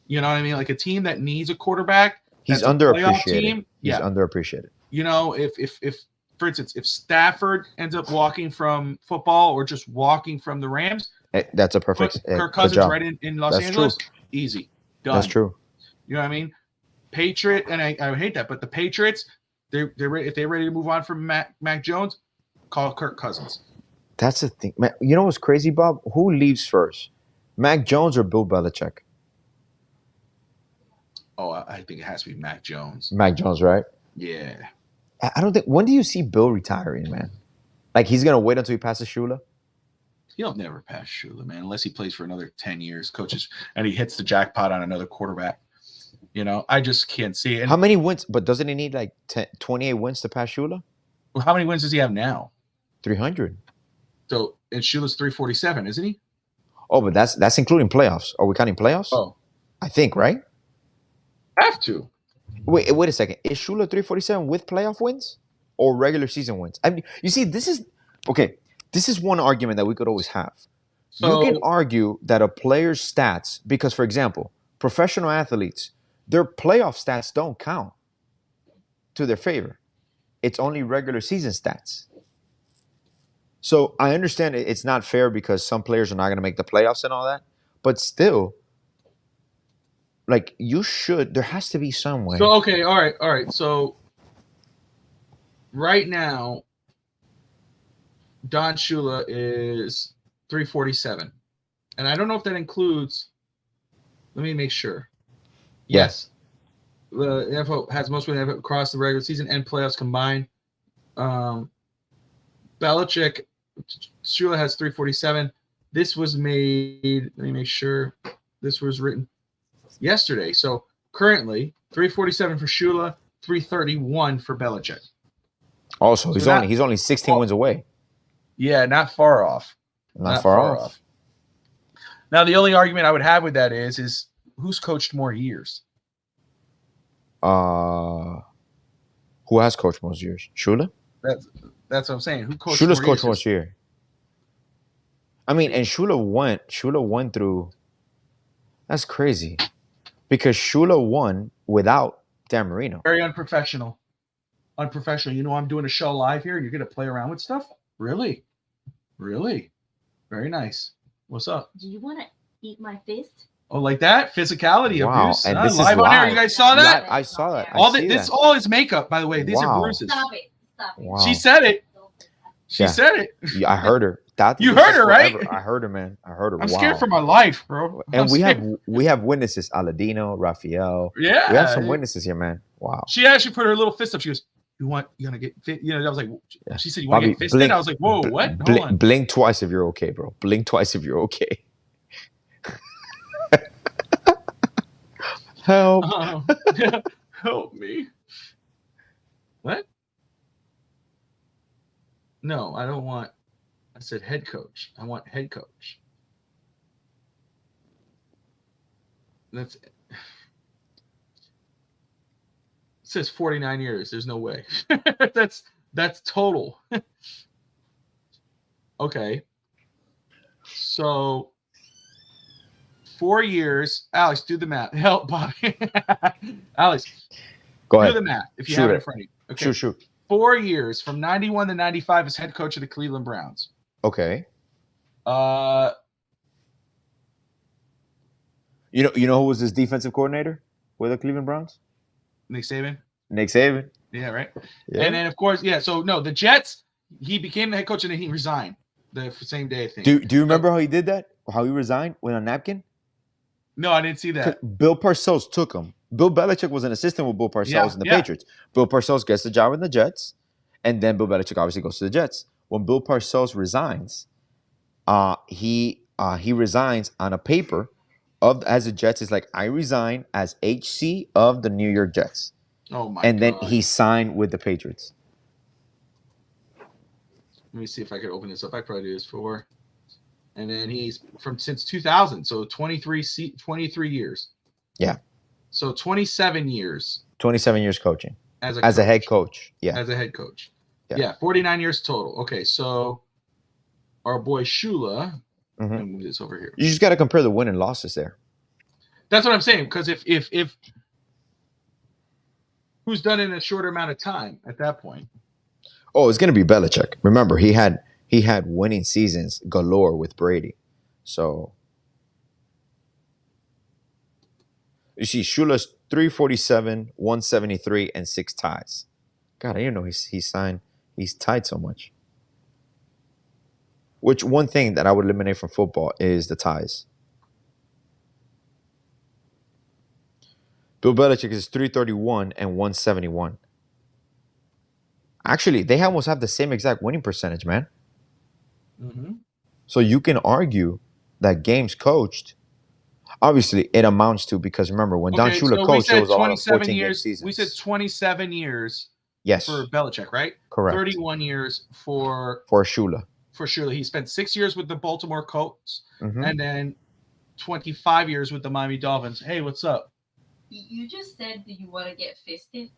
You know what I mean? Like a team that needs a quarterback. He's underappreciated. He's underappreciated. If for instance, if Stafford ends up walking from football or just walking from the Rams, that's a perfect. Kirk Cousins right in Los Angeles, easy, done. That's true. You know what I mean? Patriot, and I hate that, but the Patriots, they're ready, if they're ready to move on from Mac Jones, call Kirk Cousins. That's the thing, man. You know what's crazy, Bob? Who leaves first, Mac Jones or Bill Belichick? Oh, I think it has to be Mac Jones. Mac Jones, right? Yeah. I don't think. When do you see Bill retiring, man? Like he's gonna wait until he passes Shula? He'll never pass Shula, man, unless he plays for another 10 years, coaches, and he hits the jackpot on another quarterback. I just can't see it. How many wins? But doesn't he need like 28 wins to pass Shula? Well, how many wins does he have now? 300. So, and Shula's 347, isn't he? Oh, but that's including playoffs. Are we counting playoffs? Oh, I think, right? Have to. Wait a second. Is Shula 347 with playoff wins or regular season wins? I mean, you see, this is one argument that we could always have. So, you can argue that a player's stats, because, for example, professional athletes, their playoff stats don't count to their favor. It's only regular season stats. So I understand it's not fair because some players are not going to make the playoffs and all that, but still, like there has to be some way. So, okay, all right. So right now, Don Shula is 347. And I don't know if that includes, let me make sure. Yes. The NFL has most wins across the regular season and playoffs combined. Belichick, Shula has 347. This was made, let me make sure, this was written yesterday. So currently, 347 for Shula, 331 for Belichick. Also, he's only 16 wins away. Yeah, not far off. Not far off. Now, the only argument I would have with that is who's coached more years? Who has coached most years? Shula? That's what I'm saying. Who coached Shula's more coached years? most year. I mean, and Shula won through. That's crazy, because Shula won without Dan Marino. Very unprofessional. Unprofessional. You know, I'm doing a show live here, and you're gonna play around with stuff. Really? Very nice. What's up? Do you want to eat my fist? Oh, like that? Physicality abuse. And this live is on air. live. You guys saw that? I saw that. This all is makeup, by the way. These are bruises. Stop it. Wow. She said it. She said it. Yeah, I heard her. You heard her, right? I heard her, man. I heard her. I'm scared for my life, bro. And we have witnesses. Aladino, Rafael. Yeah. We have some witnesses here, man. Wow. She actually put her little fist up. She goes, "You gonna get fit?" You know, I was like, she said, "You want to Bobby, get fisted?" I was like, "Whoa, what?" Hold on. Blink twice if you're okay, bro. Blink twice if you're okay. Help. Help me. What? No, I don't want. I said head coach. I want head coach. That's it. It says 49 years. There's no way. That's total. Okay. So 4 years. Alex, do the math. Help, Bobby. Alex, go ahead. Do the math if you have it in front of you. Okay. Shoot. 4 years from 91 to 95 as head coach of the Cleveland Browns. Okay. You know who was his defensive coordinator with the Cleveland Browns? Nick Saban. Yeah, right. Yeah. And then of course, so no, the Jets. He became the head coach and then he resigned the same day. I think. Do you remember how he did that? How he resigned with a napkin? No, I didn't see that. Bill Parcells took him. Bill Belichick was an assistant with Bill Parcells in the Patriots. Bill Parcells gets the job in the Jets, and then Bill Belichick obviously goes to the Jets. When Bill Parcells resigns, he resigns on a paper as the Jets. Is like, I resign as HC of the New York Jets. Oh my! And then he signed with the Patriots. Let me see if I could open this up. I probably do this for. And then he's since 2000, so 23 years. Yeah. So 27 years. 27 years coaching as a head coach. Yeah. As a head coach. Yeah. 49 years total. Okay, so our boy Shula. Let me move this over here. You just got to compare the win and losses there. That's what I'm saying. Because if who's done it in a shorter amount of time at that point? Oh, it's going to be Belichick. Remember, he had winning seasons galore with Brady. So you see, Shula's 347, 173, and 6 ties. God, I didn't know he's tied so much. Which one thing that I would eliminate from football is the ties. Bill Belichick is 331 and 171. Actually, they almost have the same exact winning percentage, man. Mm-hmm. So you can argue that games coached, obviously it amounts to, because remember, when Don Shula coached, it was a lot of 14-game seasons. We said 27 years yes. for Belichick, right? Correct. 31 years for Shula. For Shula. He spent 6 years with the Baltimore Colts and then 25 years with the Miami Dolphins. Hey, what's up? You just said, do you want to get fisted?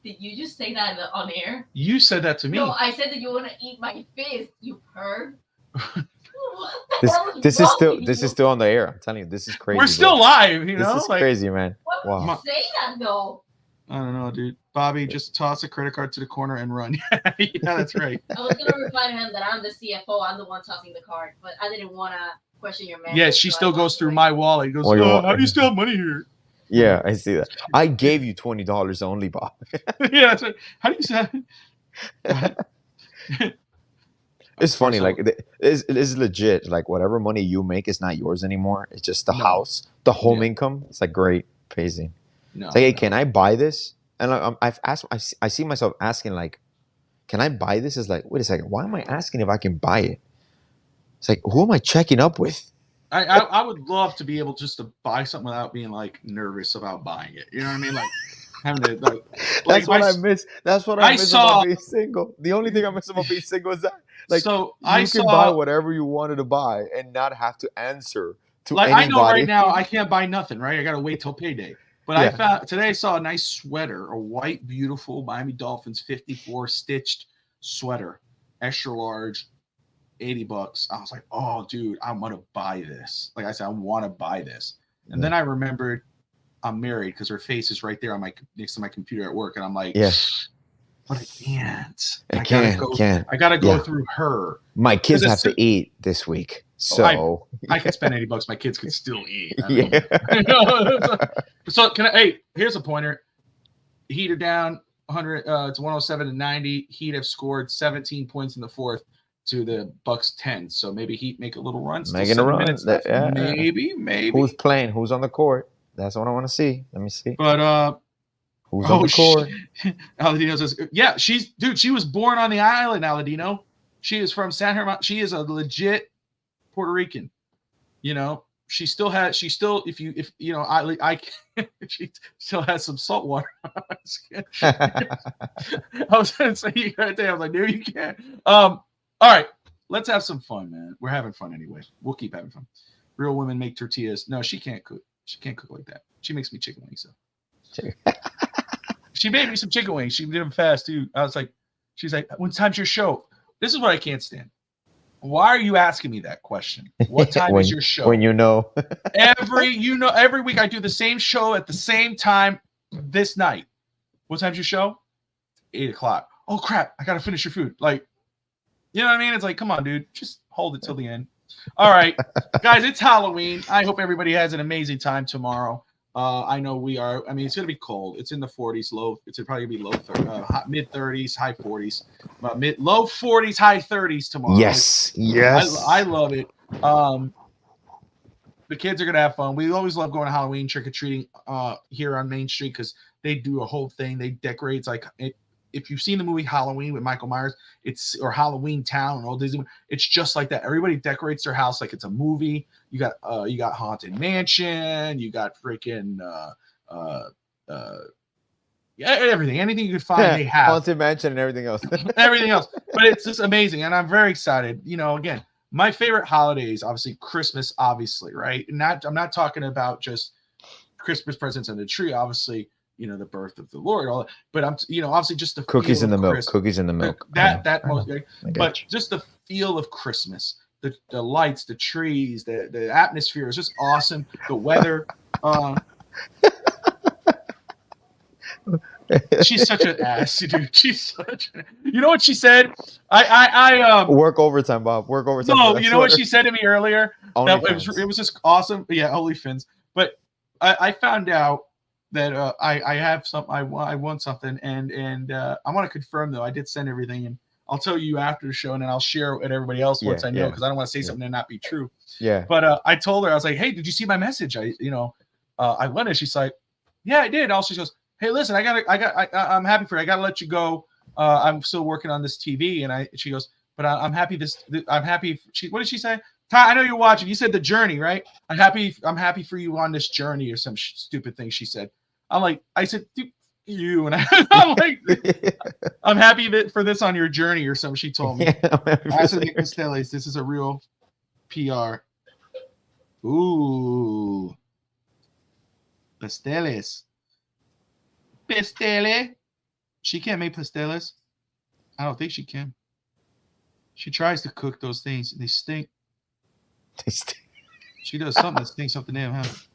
Did you just say that on air? You said that to me. No, I said that you want to eat my fist, you perv. This is still on the air. I'm telling you, this is crazy. We're still live, you know? This is crazy, man. Why would you say that though? I don't know, dude. Bobby, just toss a credit card to the corner and run. Yeah, that's right. I was gonna reply to him that I'm the CFO, I'm the one tossing the card, but I didn't want to question your man. Yeah, she still goes through my wallet. He goes, how do you still have money here? Yeah, I see that. I gave you $20 only, Bob. Yeah, that's right. How do you say it? It's funny, like it's legit. Like whatever money you make is not yours anymore. It's just the house, the home income. It's like great pacing. No, it's like, hey, can I buy this? And I see myself asking, like, can I buy this? It's like, wait a second, why am I asking if I can buy it? It's like, who am I checking up with? I would love to be able just to buy something without being like nervous about buying it. You know what I mean? Like having to like That's what my, I miss. That's what I I miss saw. about being single. The only thing I miss about being single is that, like, So you I can buy saw. whatever you wanted to buy and not have to answer to Like I know right anybody. now I can't buy nothing, right? I gotta wait till payday. But I Yeah. found today I saw a nice sweater, a white, beautiful Miami Dolphins 54 stitched sweater, extra large, $80. I was like, oh dude, I want to buy this. Like I said, I want to buy this. And then I remembered I'm married because her face is right there on my next to my computer at work. And I'm like, Yeah. but I can't. I gotta go Yeah. through her. My kids 'Cause have to eat this week. So I could spend $80. My kids could still eat. I yeah. mean, so can I? Hey, here's a pointer. Heat are down 100. It's 107 to 90. Heat have scored 17 points in the fourth to the Bucks 10. So maybe Heat make a little run. Still Making a 7 run. minutes left. Yeah. Maybe. Who's playing? Who's on the court? That's what I want to see. Let me see. But who's on the court? Aladino says, yeah, she was born on the island, Aladino. She is from San Germán. She is a legit Puerto Rican. You know, she still, if you know, she still has some salt water on her skin. I was gonna say you right there. I was like, no, you can't. All right, let's have some fun, man. We're having fun anyway. We'll keep having fun. Real women make tortillas. No, she can't cook. She can't cook like that. She makes me chicken wings, so. She made me some chicken wings. She did them fast too. I was like, she's like, what time's your show? This is what I can't stand. Why are you asking me that question? What time is your show? When you know. every week I do the same show at the same time this night. What time's your show? 8:00. Oh crap, I gotta finish your food. Like, you know what I mean? It's like, come on, dude, just hold it till the end. All right, guys, it's Halloween. I hope everybody has an amazing time tomorrow. I know we are. I mean, it's gonna be cold. It's in the 40s, low. It's probably gonna be mid 30s, high 40s, low 40s, high 30s tomorrow. Yes. I love it. The kids are gonna have fun. We always love going to Halloween trick or treating here on Main Street because they do a whole thing. They decorate. It's like if you've seen the movie Halloween with Michael Myers, or Halloween Town and all Disney, it's just like that. Everybody decorates their house like it's a movie. You got Haunted Mansion, you got freaking everything. Anything you could find, they have. Haunted Mansion and everything else. Everything else. But it's just amazing. And I'm very excited. You know, again, my favorite holidays, obviously Christmas, obviously, right? I'm not talking about just Christmas presents on the tree, obviously. You know, the birth of the Lord, all that. But I'm, you know, obviously just the cookies in the milk. Christmas. Cookies in the milk. But just the feel of Christmas, the lights, the trees, the atmosphere is just awesome. The weather. She's such an ass, dude. You know what she said? I work overtime, Bob. Work overtime. No, you know what she said to me earlier? It was just awesome. Yeah, OnlyFans. But I found out that I have some. I want something, and I want to confirm though. I did send everything, and I'll tell you after the show, and then I'll share it with everybody else once I know, because I don't want to say something and not be true. Yeah. But I told her, I was like, hey, did you see my message? I went, and she's like, yeah, I did. Also, she goes, hey, listen, I'm happy for you. I gotta let you go. I'm still working on this TV, and she goes, but I'm happy. I'm happy. What did she say? Ty, I know you're watching. You said the journey, right? I'm happy for you on this journey, or some stupid thing she said. I said, you, and I'm like, I'm happy for this on your journey, or something. She told me. I said, Pasteles, this is a real PR. Ooh, Pasteles. Pastele. She can't make pasteles. I don't think she can. She tries to cook those things, and they stink. She does something that stinks up the damn house.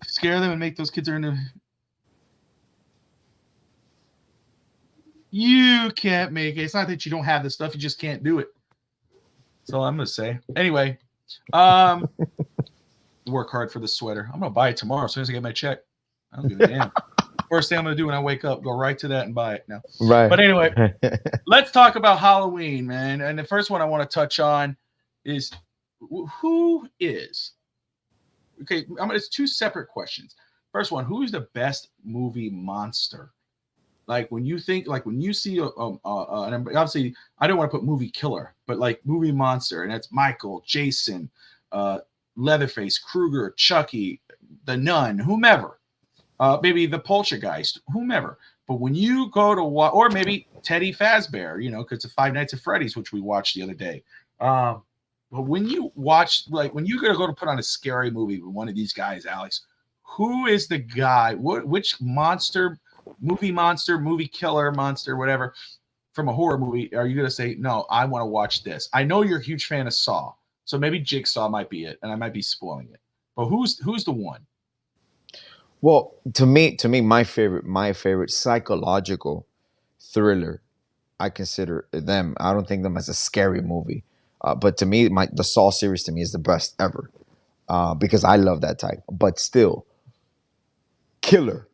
Scare them and make those kids earn them. You can't make it. It's not that you don't have the stuff, you just can't do it. That's all I'm gonna say. Anyway, work hard for the sweater. I'm gonna buy it tomorrow as soon as I get my check. I don't give a damn. First thing I'm gonna do when I wake up, go right to that and buy it now. Right. But anyway, let's talk about Halloween, man. And the first one I want to touch on is who is. Okay, it's two separate questions. First one, who's the best movie monster? Like when you see, and obviously I don't want to put movie killer, but like movie monster, and that's Michael, Jason, Leatherface, Krueger, Chucky, the Nun, whomever. maybe the Poltergeist, whomever. But when you go to watch, or maybe Teddy Fazbear, because it's Five Nights at Freddy's, which we watched the other day. But when you watch, like when you're gonna go to put on a scary movie with one of these guys, Alex, who is the guy? Which movie killer monster, whatever, from a horror movie are you gonna say, no, I want to watch this? I know you're a huge fan of Saw, so maybe Jigsaw might be it, and I might be spoiling it. But who's the one? Well, to me, my favorite psychological thriller, I consider them. I don't think them as a scary movie, but to me, the Saw series to me is the best ever, because I love that type. But still, killer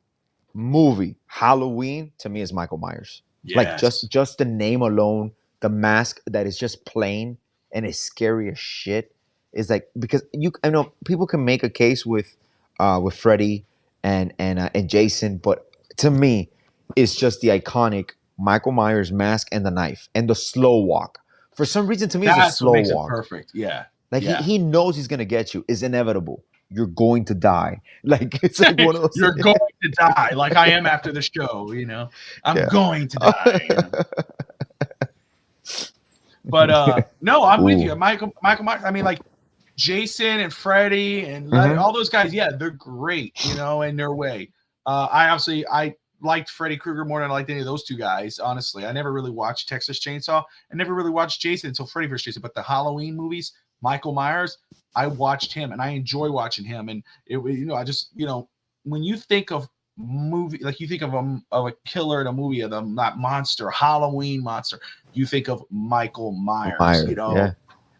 movie Halloween to me is Michael Myers. Yes. Like just the name alone, the mask that is just plain and is scary as shit is like, because I know people can make a case with Freddy and Jason, but to me, it's just the iconic Michael Myers mask and the knife and the slow walk. For some reason, to me, it's a slow makes walk. It perfect, yeah. Like he knows he's gonna get you. It's inevitable. You're going to die. Like it's like one of those. You're going to die, like I am after the show. I'm going to die. But no, I'm with you, Michael Myers. I mean, like Jason and Freddy and all those guys. Yeah, they're great. In their way. I liked Freddy Krueger more than I liked any of those two guys. Honestly, I never really watched Texas Chainsaw. I never really watched Jason until Freddy vs. Jason. But the Halloween movies, Michael Myers, I watched him and I enjoy watching him. And I just when you think of movie, like you think of a killer in a movie, of them, not monster, Halloween monster, you think of Michael Myers.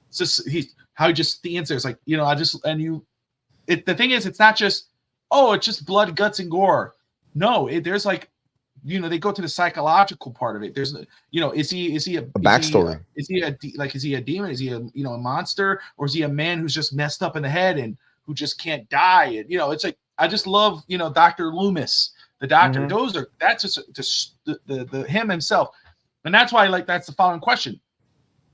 It's just how he just stands there. It's like the thing is, it's not just it's just blood, guts, and gore. No, there's like, they go to the psychological part of it. There's, is he a backstory? Is he a demon? Is he a monster, or is he a man who's just messed up in the head and who just can't die? And it's like, I just love, Dr. Loomis, the doctor. That's just the him himself, and that's why that's the following question: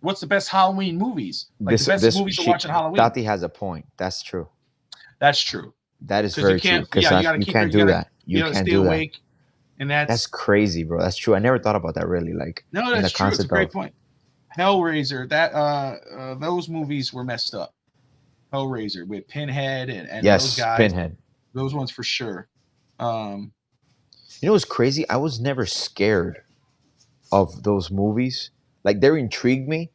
what's the best Halloween movies? Like the best movies to watch on Halloween. Tati has a point. That's true. That's true. That is very true. Because you can't do that. You can't stay do awake, and that's crazy, bro. That's true. I never thought about that really. Like, no, that's true. It's a great point. Hellraiser, those movies were messed up. Hellraiser with Pinhead and those guys. Pinhead. Those ones for sure. What's crazy? I was never scared of those movies. Like, they intrigued me.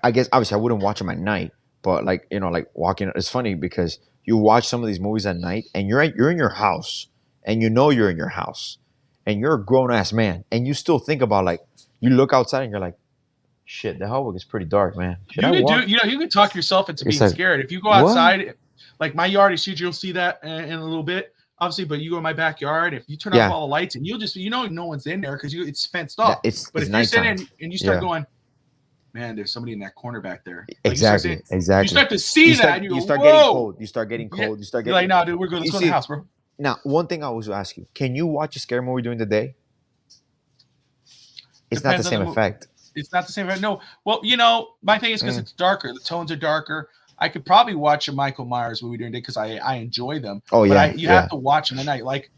I guess obviously I wouldn't watch them at night, but like walking. It's funny because you watch some of these movies at night, and you're in your house, and you're in your house, and you're a grown ass man, and you still think about you look outside and you're like, shit, the hallway is pretty dark, man. You can talk yourself into being scared. If you go outside, like my yard is huge, you'll see that in a little bit, obviously. But you go in my backyard, if you turn off all the lights, and you'll just no one's in there because it's fenced off. But if you sit in and you start going, man, there's somebody in that corner back there. Exactly. You start to see that. You start getting cold. You start getting cold. You start getting like, no, dude, let's go to the house, bro. Now, one thing I always ask you: can you watch a scary movie during the day? It's not the same effect. It's not the same effect. No. Well, my thing is because it's darker. The tones are darker. I could probably watch a Michael Myers movie during the day because I enjoy them. Oh yeah. But you have to watch them at night. Like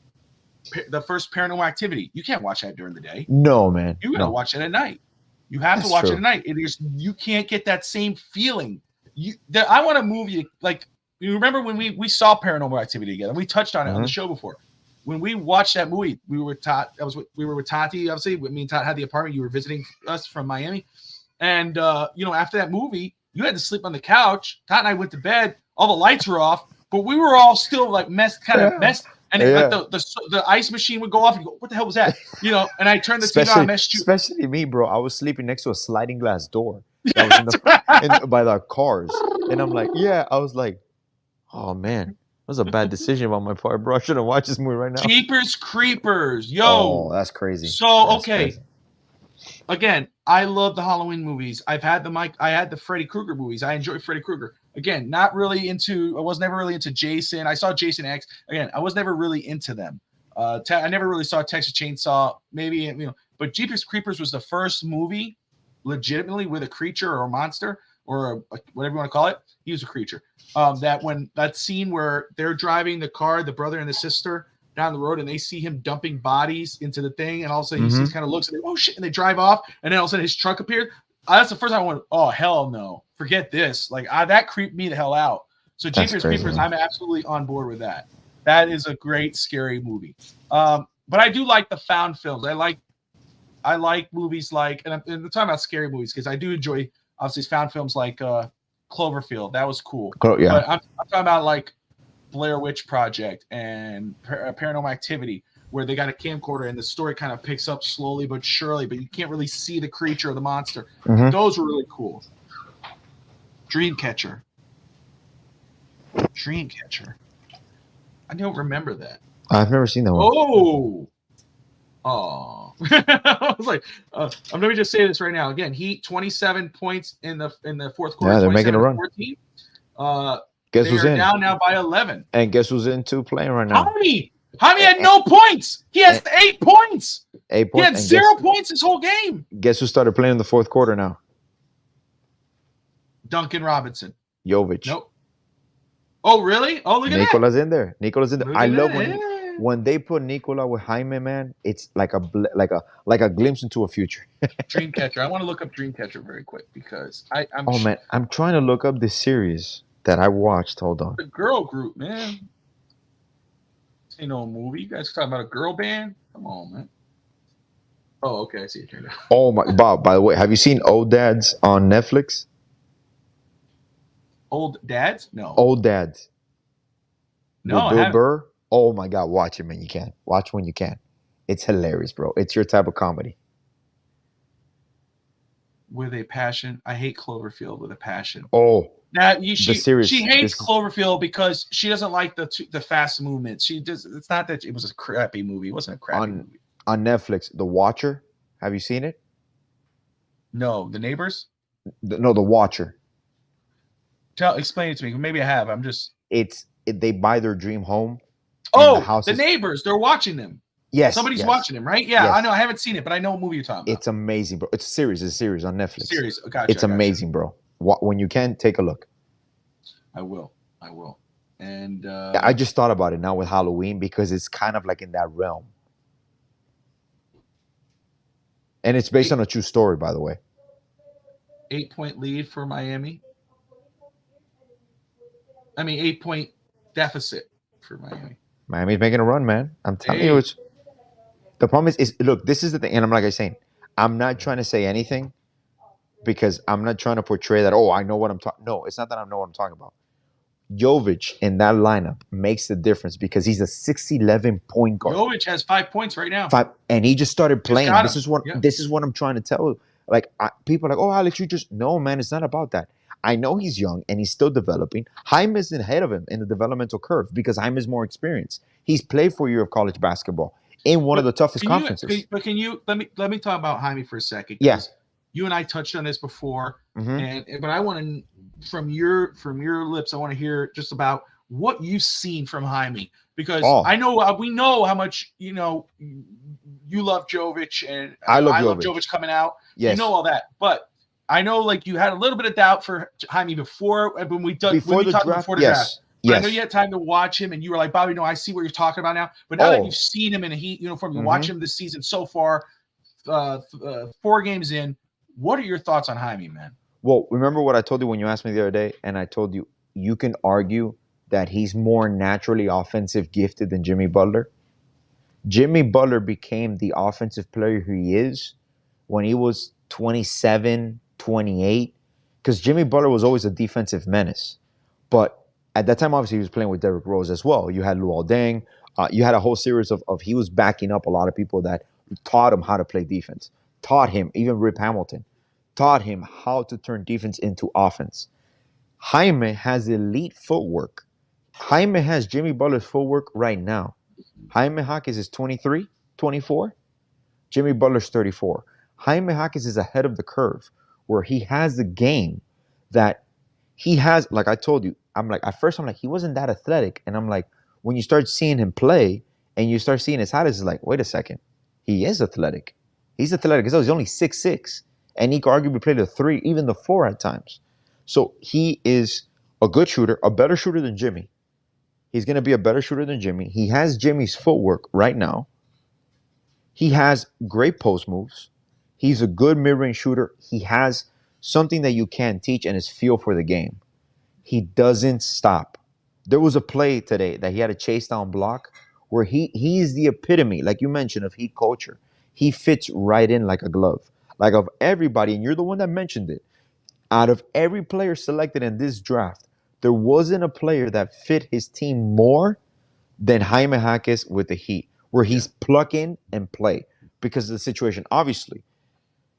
the first Paranormal Activity, you can't watch that during the day. No, man. You gotta watch it at night. You have to watch it at night. You can't get that same feeling. I want a movie like, you remember when we saw Paranormal Activity together? We touched on it on the show before. When we watched that movie, we were with Tati. Obviously, me and Tati had the apartment. You were visiting us from Miami, and after that movie, you had to sleep on the couch. Tati and I went to bed. All the lights were off, but we were all still messed. And the ice machine would go off and you go, what the hell was that? And I turned the TV on, especially me, bro. I was sleeping next to a sliding glass door that was by the cars. And I'm like, I was like, oh man, that was a bad decision on my part, bro. I shouldn't watch this movie right now. Jeepers Creepers, yo. Oh, that's crazy. So crazy. Again, I love the Halloween movies. I had the Freddy Krueger movies. I enjoy Freddy Krueger. Again, I was never really into Jason. I saw Jason X. Again, I was never really into them. I never really saw Texas Chainsaw. Maybe, but Jeepers Creepers was the first movie legitimately with a creature or a monster or whatever you want to call it. He was a creature. That scene where they're driving the car, the brother and the sister down the road and they see him dumping bodies into the thing, and all of a sudden he sees kind of looks and they, oh shit, and they drive off, and then all of a sudden his truck appeared. That's the first time I went, oh hell no, forget this. Like that creeped me the hell out. So Jeepers Creepers, I'm absolutely on board with that. That is a great scary movie. But I do like the found films. I like movies like, and I'm talking about scary movies because I do enjoy obviously found films like Cloverfield. That was cool. Yeah. But I'm talking about like Blair Witch Project and Paranormal Activity, where they got a camcorder and the story kind of picks up slowly but surely, but you can't really see the creature or the monster. Those were really cool. Dreamcatcher. I don't remember that. I've never seen that one. Oh. I was like, let me just say this right now. Again, Heat 27 points in the fourth quarter. Yeah, they're making a run. 14. Guess who's in? Down now by 11. And guess who's in too playing right now? Jaime had no points. He has 8 points. 8 points. He had 0 points this whole game. Guess who started playing in the fourth quarter now? Duncan Robinson. Jovic. Nope. Oh, really? Oh, look at Nicola's in there. Nicola's in there. I love that. when they put Nicola with Jaime, man. It's like a glimpse into a future. Dreamcatcher. I want to look up Dreamcatcher very quick because I'm. Oh man, I'm trying to look up this series that I watched. Hold on. The girl group, man. This ain't no movie. You guys talking about a girl band? Come on, man. Oh, okay. I see it here now. Oh my, Bob. By the way, have you seen Old Dads on Netflix? Old Dads? No. Old Dads. No, with Bill Burr. Oh my God, watch it, man. You can watch when you can. It's hilarious, bro. It's your type of comedy. With a passion. I hate Cloverfield with a passion. Oh, she hates Cloverfield because she doesn't like the fast movement. She does. It's not that it was a crappy movie. It wasn't a crappy movie. On Netflix, The Watcher. Have you seen it? No, The Neighbors. The Watcher. Explain it to me. Maybe I have. I'm just. They buy their dream home. Oh, The Neighbors. They're watching them. Yes. Somebody's watching them, right? Yeah, yes. I know. I haven't seen it, but I know what movie you're talking about. It's amazing, bro. It's a series. It's a series on Netflix. Gotcha. It's amazing, bro. When you can, take a look. I will. And I just thought about it now with Halloween because it's kind of like in that realm. And it's based on a true story, by the way. 8-point lead for Miami. 8-point deficit for Miami. Miami's making a run, man. I'm telling you, the problem is look, this is the thing, and I'm like I saying, I'm not trying to say anything because I'm not trying to portray that, I know what I'm talking. No, it's not that I know what I'm talking about. Jovic in that lineup makes the difference because he's a 6'11" point guard. Jovic has 5 points right now. 5, and he just started playing. This is what I'm trying to tell you. Like people are like, Alex, no, man, it's not about that. I know he's young and he's still developing. Jaime is ahead of him in the developmental curve because Jaime is more experienced. He's played for a year of college basketball in one of the toughest conferences. But can you let me talk about Jaime for a second? Yeah. You and I touched on this before, but I want to from your lips, I want to hear just about what you've seen from Jaime because I know we know how much you love Jovic and I love Jovic coming out. Yes. You know all that, but I know, like you had a little bit of doubt for Jaime before we talked before the draft. Yes. I know you had time to watch him, and you were like, Bobby, no, I see what you're talking about now. But now that you've seen him in a Heat uniform, you watch him this season so far, 4 games in. What are your thoughts on Jaime, man? Well, remember what I told you when you asked me the other day, and I told you you can argue that he's more naturally offensive gifted than Jimmy Butler. Jimmy Butler became the offensive player who he is when he was 27, 28, because Jimmy Butler was always a defensive menace. But at that time, obviously, he was playing with Derrick Rose as well. You had Luol Deng. You had a whole series of he was backing up a lot of people that taught him how to play defense, taught him, even Rip Hamilton, taught him how to turn defense into offense. Jaime has elite footwork. Jaime has Jimmy Butler's footwork right now. Jaime Jaquez is 23, 24. Jimmy Butler's 34. Jaime Jaquez is ahead of the curve where he has the game that he has. Like I told you, at first I'm like, he wasn't that athletic. And I'm like, when you start seeing him play and you start seeing his highlights, it's like, wait a second. He is athletic. He's athletic. He's only 6'6". And he could arguably play the 3, even the 4 at times. So he is a good shooter, a better shooter than Jimmy. He's going to be a better shooter than Jimmy. He has Jimmy's footwork right now. He has great post moves. He's a good mid-range shooter. He has something that you can't teach and his feel for the game. He doesn't stop. There was a play today that he had a chase down block where he's the epitome, like you mentioned, of heat culture. He fits right in like a glove. Like of everybody, and you're the one that mentioned it. Out of every player selected in this draft, there wasn't a player that fit his team more than Jaime Jaquez with the Heat, where he's plug in and play because of the situation. Obviously,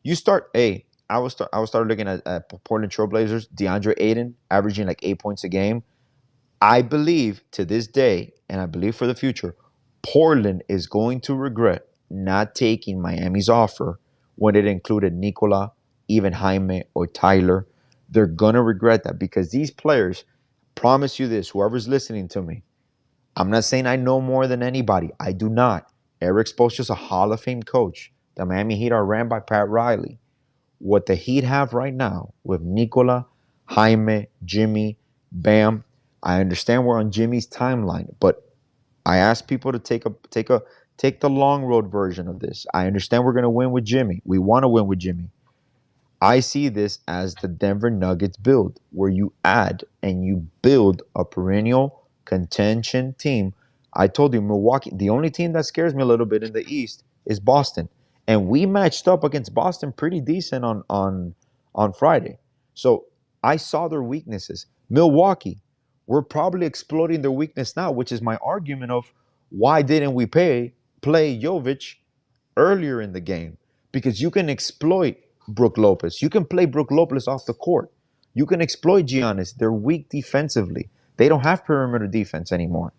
you start I was start looking at Portland Trailblazers, DeAndre Ayton averaging like 8 points a game. I believe to this day, and I believe for the future, Portland is going to regret not taking Miami's offer when it included Nikola, even Jaime or Tyler. They're gonna regret that because these players, promise you this, whoever's listening to me, I'm not saying I know more than anybody. I do not. Eric Spoelstra's a Hall of Fame coach. The Miami Heat are ran by Pat Riley. What the Heat have right now with Nikola, Jaime, Jimmy, Bam. I understand we're on Jimmy's timeline, but I ask people to take the long road version of this. I understand we're going to win with Jimmy. We want to win with Jimmy. I see this as the Denver Nuggets build, where you add and you build a perennial contention team. I told you, Milwaukee, the only team that scares me a little bit in the East is Boston. And we matched up against Boston pretty decent on Friday. So I saw their weaknesses. Milwaukee, we're probably exploiting their weakness now, which is my argument of why didn't we play Jovic earlier in the game? Because you can exploit Brook Lopez. You can play Brook Lopez off the court. You can exploit Giannis. They're weak defensively. They don't have perimeter defense anymore.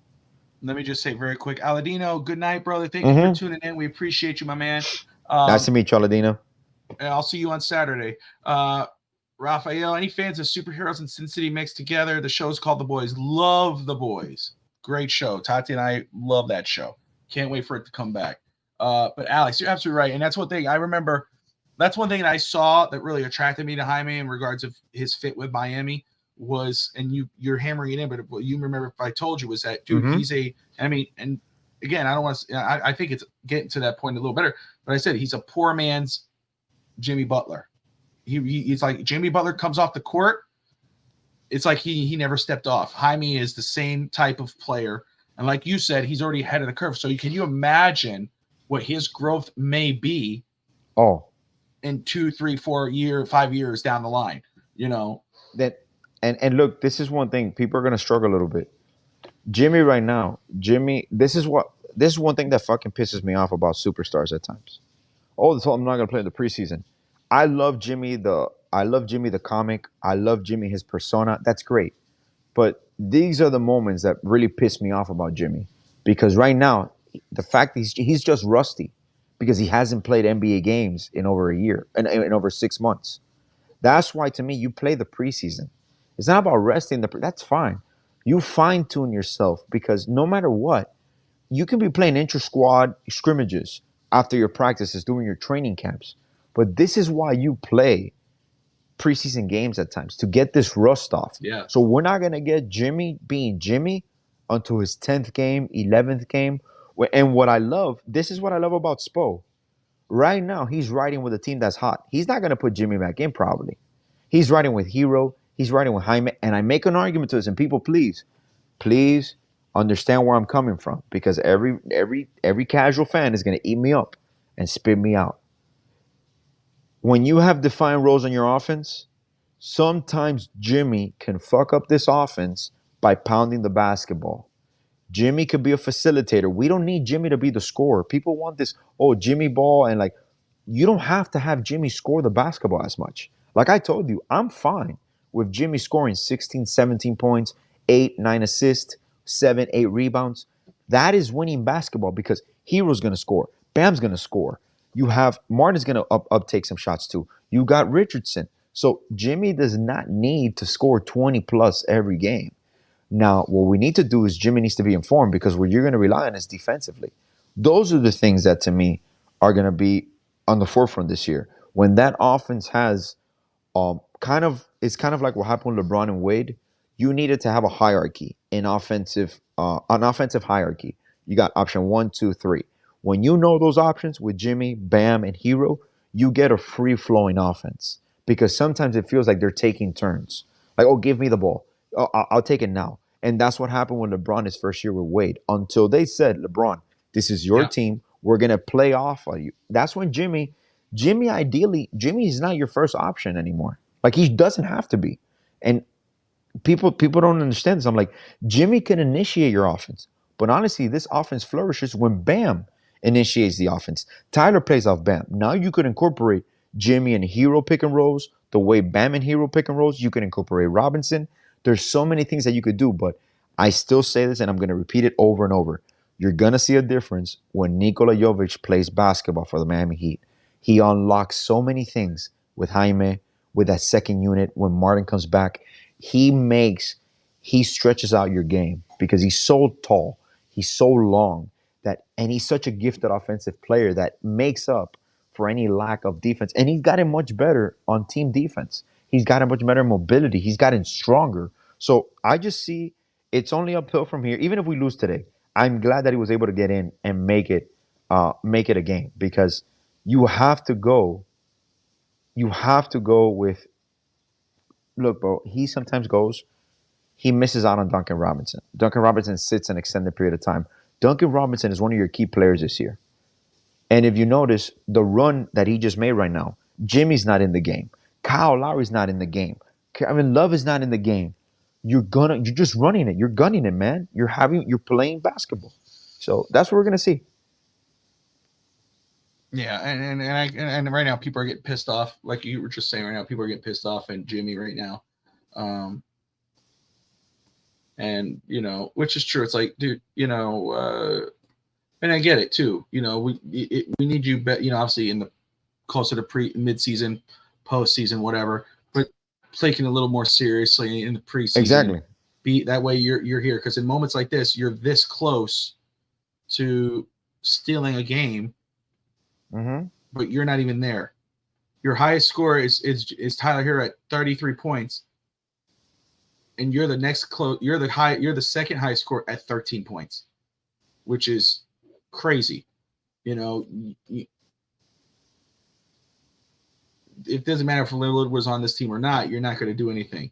Let me just say very quick, Aladino, good night, brother. Thank you for tuning in. We appreciate you, my man. Nice to meet you, Aladino. And I'll see you on Saturday. Raphael, any fans of superheroes and Sin City mixed together? The show's called The Boys. Love The Boys. Great show. Tati and I love that show. Can't wait for it to come back. But Alex, you're absolutely right. And that's one thing I remember. That's one thing that I saw that really attracted me to Jaime in regards of his fit with Miami was, and you're hammering it in, but what you remember if I told you was that, dude, he's and again, I don't want to, I think it's getting to that point a little better, but I said he's a poor man's Jimmy Butler. He's like Jimmy Butler comes off the court. It's like he never stepped off. Jaime is the same type of player. And like you said, he's already ahead of the curve. So can you imagine what his growth may be in 2, 3, 4 5 years down the line, That and look, this is one thing. People are gonna struggle a little bit. Jimmy right now, this is one thing that fucking pisses me off about superstars at times. Oh, so I'm not gonna play in the preseason. I love Jimmy the comic. I love Jimmy, his persona. That's great. But these are the moments that really piss me off about Jimmy. Because right now, the fact he's just rusty because he hasn't played NBA games in over a year and in over 6 months. That's why to me you play the preseason. It's not about resting that's fine. You fine-tune yourself because no matter what, you can be playing inter-squad scrimmages after your practices, doing your training camps. But this is why you play preseason games at times, to get this rust off. Yeah. So we're not going to get Jimmy being Jimmy until his 10th game, 11th game. And this is what I love about Spo. Right now, he's riding with a team that's hot. He's not going to put Jimmy back in probably. He's riding with Hero. He's riding with Jaime. And I make an argument to this, and people, please understand where I'm coming from, because every casual fan is going to eat me up and spit me out. When you have defined roles on your offense, sometimes Jimmy can fuck up this offense by pounding the basketball. Jimmy could be a facilitator. We don't need Jimmy to be the scorer. People want this, Jimmy ball, and you don't have to have Jimmy score the basketball as much. Like I told you, I'm fine with Jimmy scoring 16, 17 points, 8, 9 assists, 7, 8 rebounds. That is winning basketball because Hero's going to score. Bam's going to score. You have Martin's going to uptake some shots too. You got Richardson. So Jimmy does not need to score 20 plus every game. Now, what we need to do is Jimmy needs to be informed, because what you're going to rely on is defensively. Those are the things that to me are going to be on the forefront this year. When that offense has it's kind of like what happened with LeBron and Wade. You needed to have a hierarchy in offensive an offensive hierarchy. You got option 1, 2, 3. When you know those options with Jimmy, Bam, and Hero, you get a free flowing offense because sometimes it feels like they're taking turns. Like, oh, give me the ball. Oh, I'll take it now. And that's what happened when LeBron his first year with Wade. Until they said, LeBron, this is your Yeah. team. We're gonna play off of you. That's when Jimmy is not your first option anymore. Like he doesn't have to be. And people don't understand this. I'm like, Jimmy can initiate your offense, but honestly, this offense flourishes when Bam initiates the offense. Tyler plays off Bam. Now you could incorporate Jimmy and Hero pick and rolls the way Bam and Hero pick and rolls. You can incorporate Robinson. There's so many things that you could do, but I still say this, and I'm going to repeat it over and over. You're going to see a difference when Nikola Jovic plays basketball for the Miami Heat. He unlocks so many things with Jaime, with that second unit. When Martin comes back, he stretches out your game because he's so tall, he's so long and he's such a gifted offensive player that makes up for any lack of defense. And he's gotten much better on team defense. He's gotten much better mobility. He's gotten stronger. So I just see it's only uphill from here. Even if we lose today, I'm glad that he was able to get in and make it a game because you have to go. You have to go with. Look, bro. He sometimes goes. He misses out on Duncan Robinson. Duncan Robinson sits an extended period of time. Duncan Robinson is one of your key players this year. And if you notice the run that he just made right now, Jimmy's not in the game. Kyle Lowry's not in the game. Kevin Love is not in the game. You're just running it. You're gunning it, man. You're playing basketball. So that's what we're gonna see. Yeah, and right now people are getting pissed off. Like you were just saying, right now people are getting pissed off at Jimmy right now. And which is true. It's like, dude, and I get it too. We need you, obviously in the closer to mid-season, postseason, whatever, but taking a little more seriously in the preseason. Exactly. Be that way you're here because in moments like this, you're this close to stealing a game, but you're not even there. Your highest score is Tyler Hero at 33 points. And you're the next you're the second highest score at 13 points, which is crazy. It doesn't matter if Lillard was on this team or not. You're not going to do anything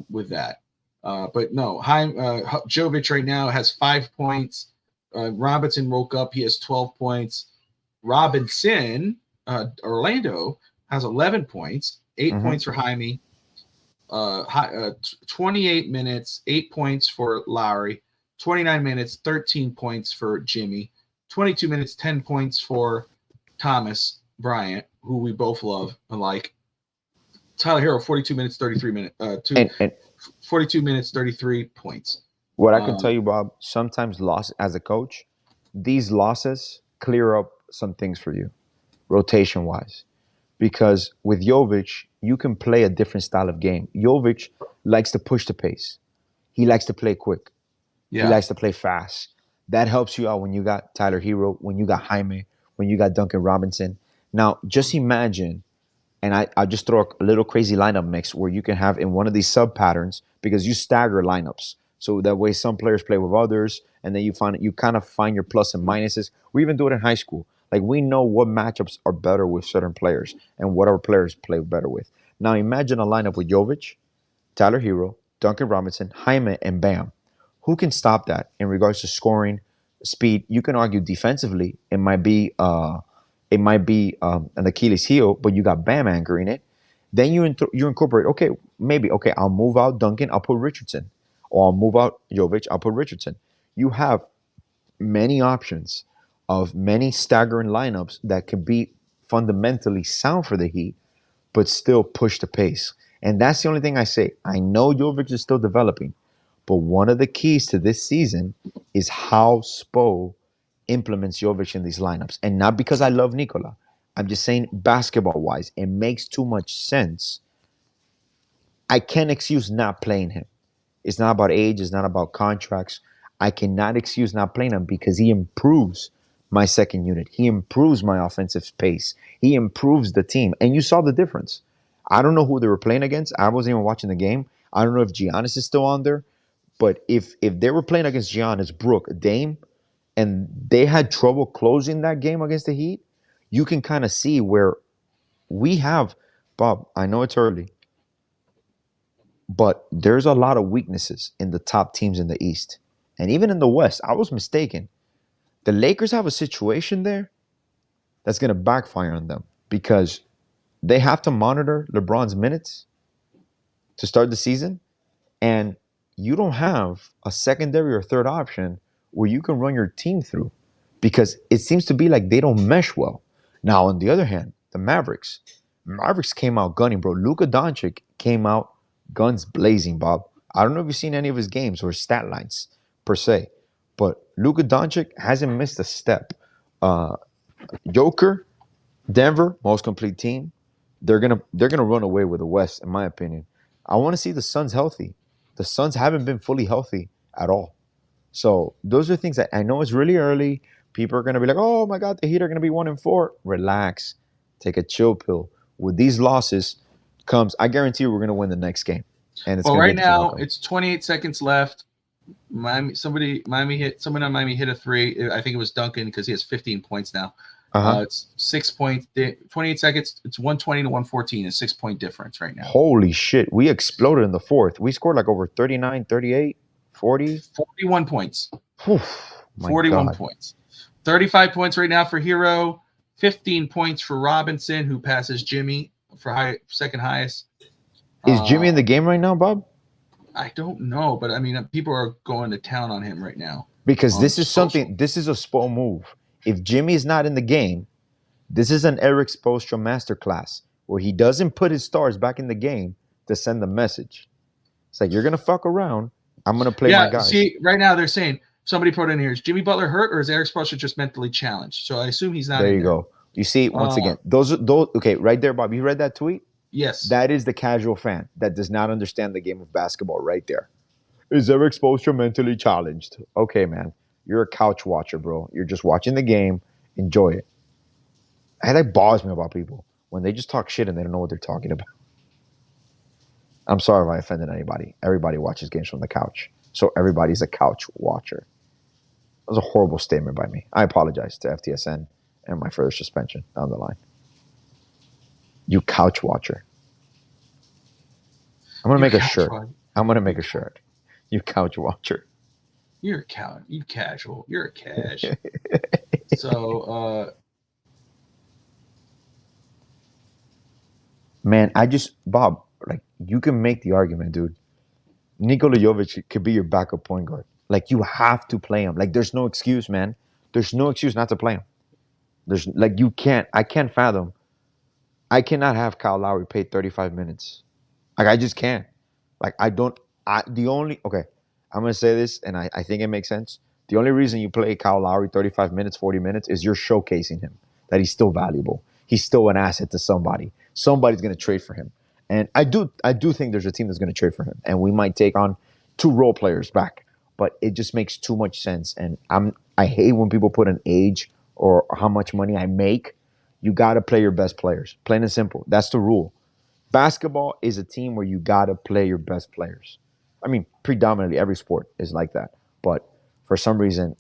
with that. But no, Jovic right now has 5 points. Robinson woke up. He has 12 points. Robinson, Orlando, has 11 points, 8 points for Jaime. 28 minutes, 8 points for Lowry, 29 minutes, 13 points for Jimmy, 22 minutes, 10 points for Thomas Bryant, who we both love and like. Tyler Hero, 42 minutes, 33 minutes, 42 minutes, 33 points. What I can tell you, Bob, sometimes as a coach, these losses clear up some things for you, rotation-wise. Because with Jovic, you can play a different style of game. Jovic likes to push the pace. He likes to play quick. Yeah. He likes to play fast. That helps you out when you got Tyler Hero, when you got Jaime, when you got Duncan Robinson. Now, just imagine, and I'll just throw a little crazy lineup mix where you can have in one of these sub patterns because you stagger lineups. So that way some players play with others, and then you kind of find your plus and minuses. We even do it in high school. Like we know what matchups are better with certain players and what our players play better with. Now imagine a lineup with Jovic, Tyler Hero, Duncan Robinson, Jaime, and Bam. Who can stop that in regards to scoring, speed? You can argue defensively it might be an Achilles heel, but you got Bam anchoring it. Then you incorporate. Okay, I'll move out Duncan. I'll put Richardson, or I'll move out Jovic. I'll put Richardson. You have many options of many staggering lineups that can be fundamentally sound for the Heat, but still push the pace. And that's the only thing I say. I know Jovic is still developing, but one of the keys to this season is how Spo implements Jovic in these lineups. And not because I love Nikola. I'm just saying basketball-wise, it makes too much sense. I can't excuse not playing him. It's not about age. It's not about contracts. I cannot excuse not playing him because he improves my second unit. He improves my offensive pace. He improves the team. And you saw the difference. I don't know who they were playing against. I wasn't even watching the game. I don't know if Giannis is still on there. But if they were playing against Giannis, Brook, Dame, and they had trouble closing that game against the Heat, you can kind of see where we have, Bob, I know it's early, but there's a lot of weaknesses in the top teams in the East. And even in the West, I was mistaken. The Lakers have a situation there that's going to backfire on them because they have to monitor LeBron's minutes to start the season. And you don't have a secondary or third option where you can run your team through because it seems to be like they don't mesh well. Now, on the other hand, the Mavericks came out gunning, bro. Luka Doncic came out guns blazing, Bob. I don't know if you've seen any of his games or his stat lines per se, but Luka Doncic hasn't missed a step. Joker, Denver, most complete team. They're gonna run away with the West, in my opinion. I want to see the Suns healthy. The Suns haven't been fully healthy at all. So those are things that I know it's really early. People are gonna be like, "Oh my God, the Heat are gonna be 1-4." Relax, take a chill pill. With these losses comes, I guarantee you, we're gonna win the next game. And it's well, gonna right be a different now outcome. it's 28 seconds left. Someone on Miami hit a three. I think it was Duncan because he has 15 points now. It's 6 points, 28 seconds. It's 120 to 114, a 6-point difference right now. Holy shit. We exploded in the fourth. We scored like over 39, 38, 40. 41 points. Whew, my 41 God. points. 35 points right now for Hero. 15 points for Robinson, who passes Jimmy for second highest. Is Jimmy in the game right now, Bob? I don't know, but I mean, people are going to town on him right now. Because this is a SPO move. If Jimmy is not in the game, this is an Eric Spoelstra masterclass where he doesn't put his stars back in the game to send the message. It's like, you're going to fuck around. I'm going to play my guys. See, right now they're saying, somebody put in here, is Jimmy Butler hurt or is Eric Spoelstra just mentally challenged? So I assume he's not There in you go. You see, once again, those okay, right there, Bob. You read that tweet? Yes. That is the casual fan that does not understand the game of basketball right there. Is Eric Spoelstra mentally challenged? Okay, man. You're a couch watcher, bro. You're just watching the game. Enjoy it. And that bothers me about people when they just talk shit and they don't know what they're talking about. I'm sorry if I offended anybody. Everybody watches games from the couch. So everybody's a couch watcher. That was a horrible statement by me. I apologize to FTSN and my further suspension down the line. You couch watcher. I'm going to make a shirt. I'm going to make a shirt. You couch watcher. You're a couch. You casual. You're a cash. So, man, Bob, like, you can make the argument, dude. Nikola Jovic could be your backup point guard. Like, you have to play him. Like, there's no excuse, man. There's no excuse not to play him. There's, like, I can't fathom. I cannot have Kyle Lowry paid 35 minutes. Like, I just can't. Like, I'm going to say this, and I think it makes sense. The only reason you play Kyle Lowry 35 minutes, 40 minutes is you're showcasing him, that he's still valuable. He's still an asset to somebody. Somebody's going to trade for him. And I do think there's a team that's going to trade for him. And we might take on 2 role players back. But it just makes too much sense. And I hate when people put an age or how much money I make. You got to play your best players. Plain and simple. That's the rule. Basketball is a team where you got to play your best players. I mean, predominantly every sport is like that. But for some reason,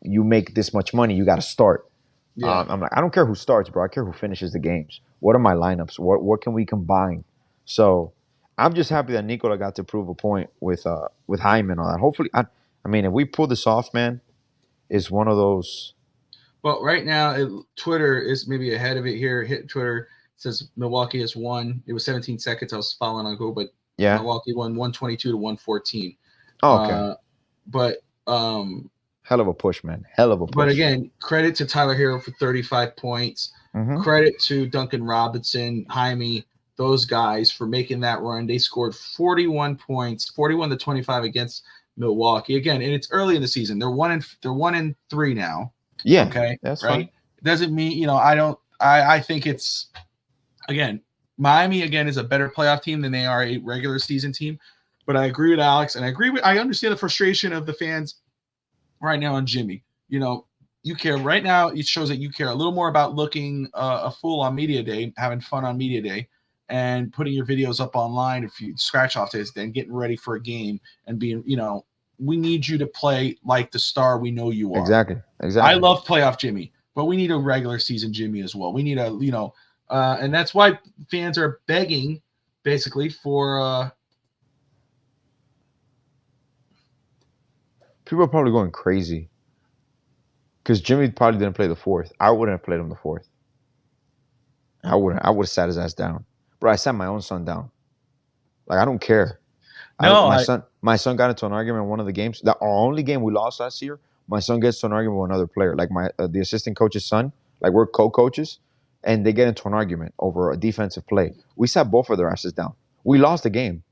you make this much money, you got to start. Yeah. I'm like, I don't care who starts, bro. I care who finishes the games. What are my lineups? What can we combine? So I'm just happy that Nikola got to prove a point with Hyman and all that. Hopefully, I mean, if we pull this off, man, it's one of those. Well, right now, Twitter is maybe ahead of it here. Hit Twitter. Says Milwaukee has won. It was 17 seconds. I was following on Go, but yeah, Milwaukee won 122 to 114. Oh, okay. But hell of a push, man. Hell of a push. But again, credit to Tyler Hero for 35 points. Mm-hmm. Credit to Duncan Robinson, Jaime, those guys for making that run. They scored 41 points, 41 to 25 against Milwaukee. Again, and it's early in the season. They're 1-3 now. Yeah. Okay. That's right. Fine. Doesn't mean, I think it's. Again, Miami, is a better playoff team than they are a regular season team. But I agree with Alex, and I understand the frustration of the fans right now on Jimmy. You care right now. It shows that you care a little more about looking a fool on media day, having fun on media day, and putting your videos up online, if you scratch off this, then getting ready for a game and being, we need you to play like the star we know you are. Exactly. I love playoff Jimmy, but we need a regular season Jimmy as well. We need and that's why fans are begging basically for people are probably going crazy because Jimmy probably didn't play the fourth. I wouldn't have played him the fourth. I would have sat his ass down. Bro, I sat my own son down. Like, I don't care. My son got into an argument in one of the games. Our only game we lost last year, my son gets to an argument with another player. Like the assistant coach's son, like we're co-coaches, and they get into an argument over a defensive play. We sat both of their asses down. We lost the game.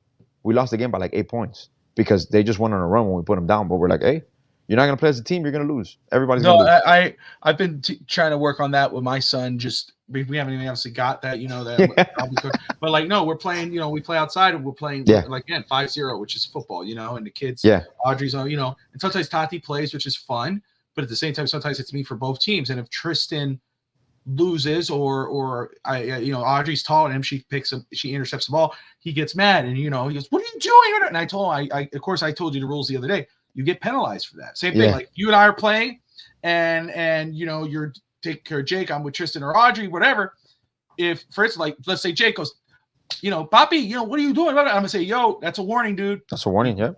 We lost the game by like 8 points because they just went on a run when we put them down. But we're like, hey, you're not going to play as a team. You're going to lose. Everybody's going to lose. I've been trying to work on that with my son. Just we haven't even obviously got that, that. But like, no, we're playing. We play outside and we're playing like again 5-0, which is football. And the kids. Yeah. Audrey's on. And sometimes Tati plays, which is fun. But at the same time, sometimes it's me for both teams. And if Tristan loses or Audrey's taller than him, she intercepts the ball. He gets mad and he goes, "What are you doing?" And I told him, I of course I told you the rules the other day. You get penalized for that. Same thing. Like you and I are playing, and you're taking care of Jake. I'm with Tristan or Audrey, whatever. If, for instance, like let's say Jake goes, Papi, what are you doing? I'm gonna say, yo, that's a warning, dude. That's a warning. Yeah.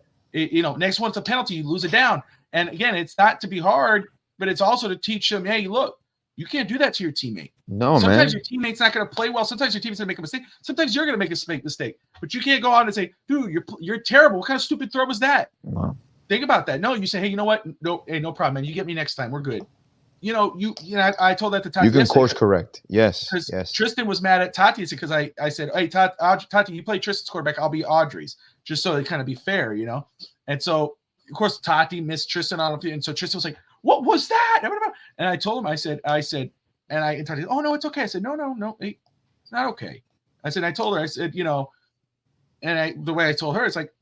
Next one's a penalty. You lose it down. And again, it's not to be hard, but it's also to teach them, hey, look, you can't do that to your teammate. No, sometimes your teammate's not going to play well. Sometimes your teammate's going to make a mistake. Sometimes you're going to make a mistake. But you can't go on and say, dude, you're terrible. What kind of stupid throw was that? Wow. Think about that. No, you say, hey, you know what? No, hey, no problem, man. You get me next time. We're good. I told that to Tati. You can course correct. Yes. Yes. Tristan was mad at Tati because I said, hey, Tati, you play Tristan's quarterback. I'll be Audrey's, just so they kind of be fair, And so, of course, Tati missed Tristan on the, and so Tristan was like, "What was that?" And I told him, I said, and Tati, "Oh no, it's okay." I said, "No, it's not okay." I told her, the way I told her, it's like,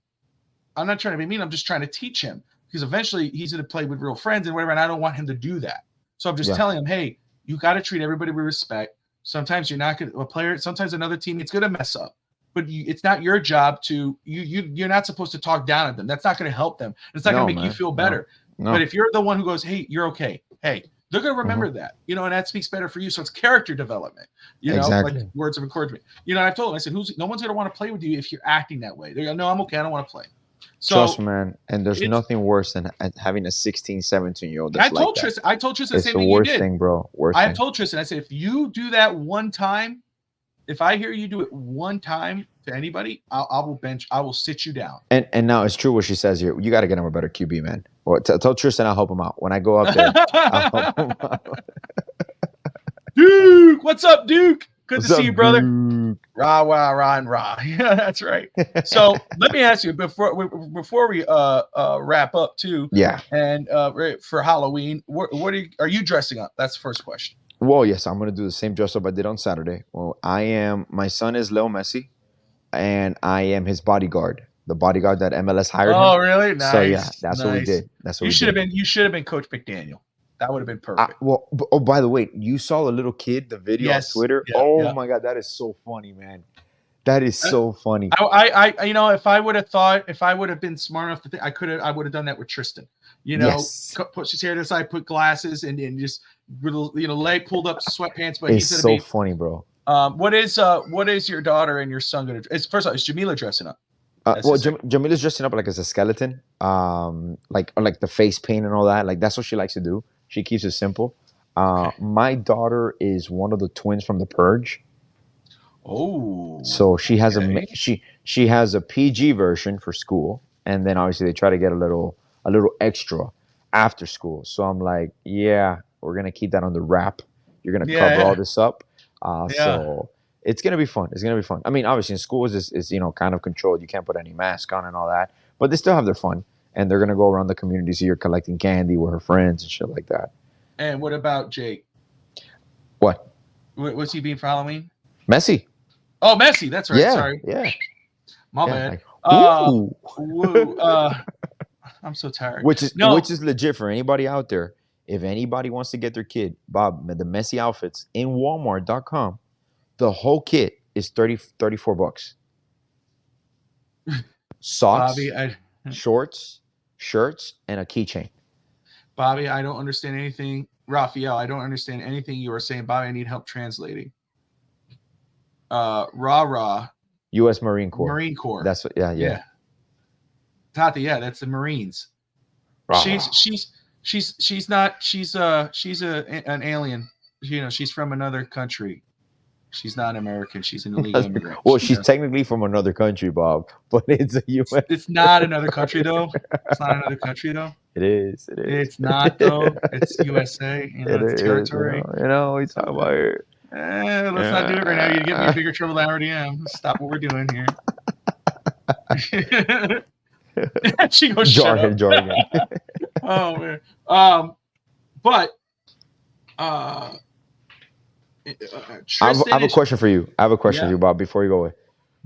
I'm not trying to be mean. I'm just trying to teach him because eventually he's going to play with real friends and whatever, and I don't want him to do that. So I'm just telling him, hey, you got to treat everybody with respect. Sometimes you're not going to sometimes another team, it's going to mess up. But it's not your job to you're not supposed to talk down at them. That's not going to help them. It's not going to make you feel better. No. But if you're the one who goes, hey, you're okay. Hey, they're going to remember that, and that speaks better for you. So it's character development, like words of encouragement. I've told them, I said, no one's going to want to play with you if you're acting that way. They go, no, I'm okay. I don't want to play. So, trust, man. And there's nothing worse than having a 16, 17-year-old. I told Tristan the same thing you did. It's the worst thing, bro. I told Tristan, I said, if you do that one time, if I hear you do it one time to anybody, I will sit you down. And now it's true what she says here. You got to get him a better QB, man. Or tell Tristan I'll help him out. When I go up there, I'll help him out. Duke, what's up, Duke? Good to see you, brother. Duke? Rah, rah, rah, and rah. Yeah, that's right. So let me ask you before we wrap up too. Yeah. And for Halloween, what are you dressing up? That's the first question. Well, yes, I'm gonna do the same dress up I did on Saturday. Well, my son is Leo Messi, and I am his bodyguard, the bodyguard that MLS hired him. Oh, really? Nice. So yeah, that's what we did. You should have been Coach McDaniel. That would have been perfect. By the way, you saw the little kid, the video on Twitter. Yeah, my God, that is so funny, man. That is so funny. If I would have been smart enough to think, I would have done that with Tristan. Push his hair to the side, put glasses, and just leg pulled up, sweatpants. But it's so funny, bro. What is your daughter and your son gonna? First of all, is Jamila dressing up? Jamila's dressing up like as a skeleton, like the face paint and all that. Like that's what she likes to do. She keeps it simple. My daughter is one of the twins from The Purge. Oh, so she has she has a PG version for school, and then obviously they try to get a little extra after school. So I'm like, yeah, we're gonna keep that on the wrap. You're gonna cover all this up. So it's gonna be fun. It's gonna be fun. I mean, obviously in schools is kind of controlled. You can't put any mask on and all that, but they still have their fun. And they're gonna go around the communities here collecting candy with her friends and shit like that. And what about Jake? What? What's he being for Halloween? Messi. Oh, Messi. That's right. Yeah, sorry. Yeah. My bad. I'm so tired. Which is legit for anybody out there. If anybody wants to get their kid, Bob, the Messi outfits in Walmart.com, the whole kit is $34. Socks, Bobby, shorts, shirts, and a keychain. Bobby, I don't understand anything. Raphael, I don't understand anything you are saying. Bobby, I need help translating. Rah. U.S. Marine Corps. Marine Corps. That's what. Yeah. Tati, yeah, that's the Marines. Rah, She's not. She's an alien. You know, she's from another country. She's not American. She's an illegal immigrant. Well, she's technically from another country, Bob, but it's a U.S. It's not another country though. It's not another country though. It is. It's not though. It's USA. You know, it's territory. You know what we talk about here. Let's not do it right now. You get me in bigger trouble than I already am. Stop what we're doing here. She goes jargon. Oh man. But I have a question for you. For you, Bob. Before you go away,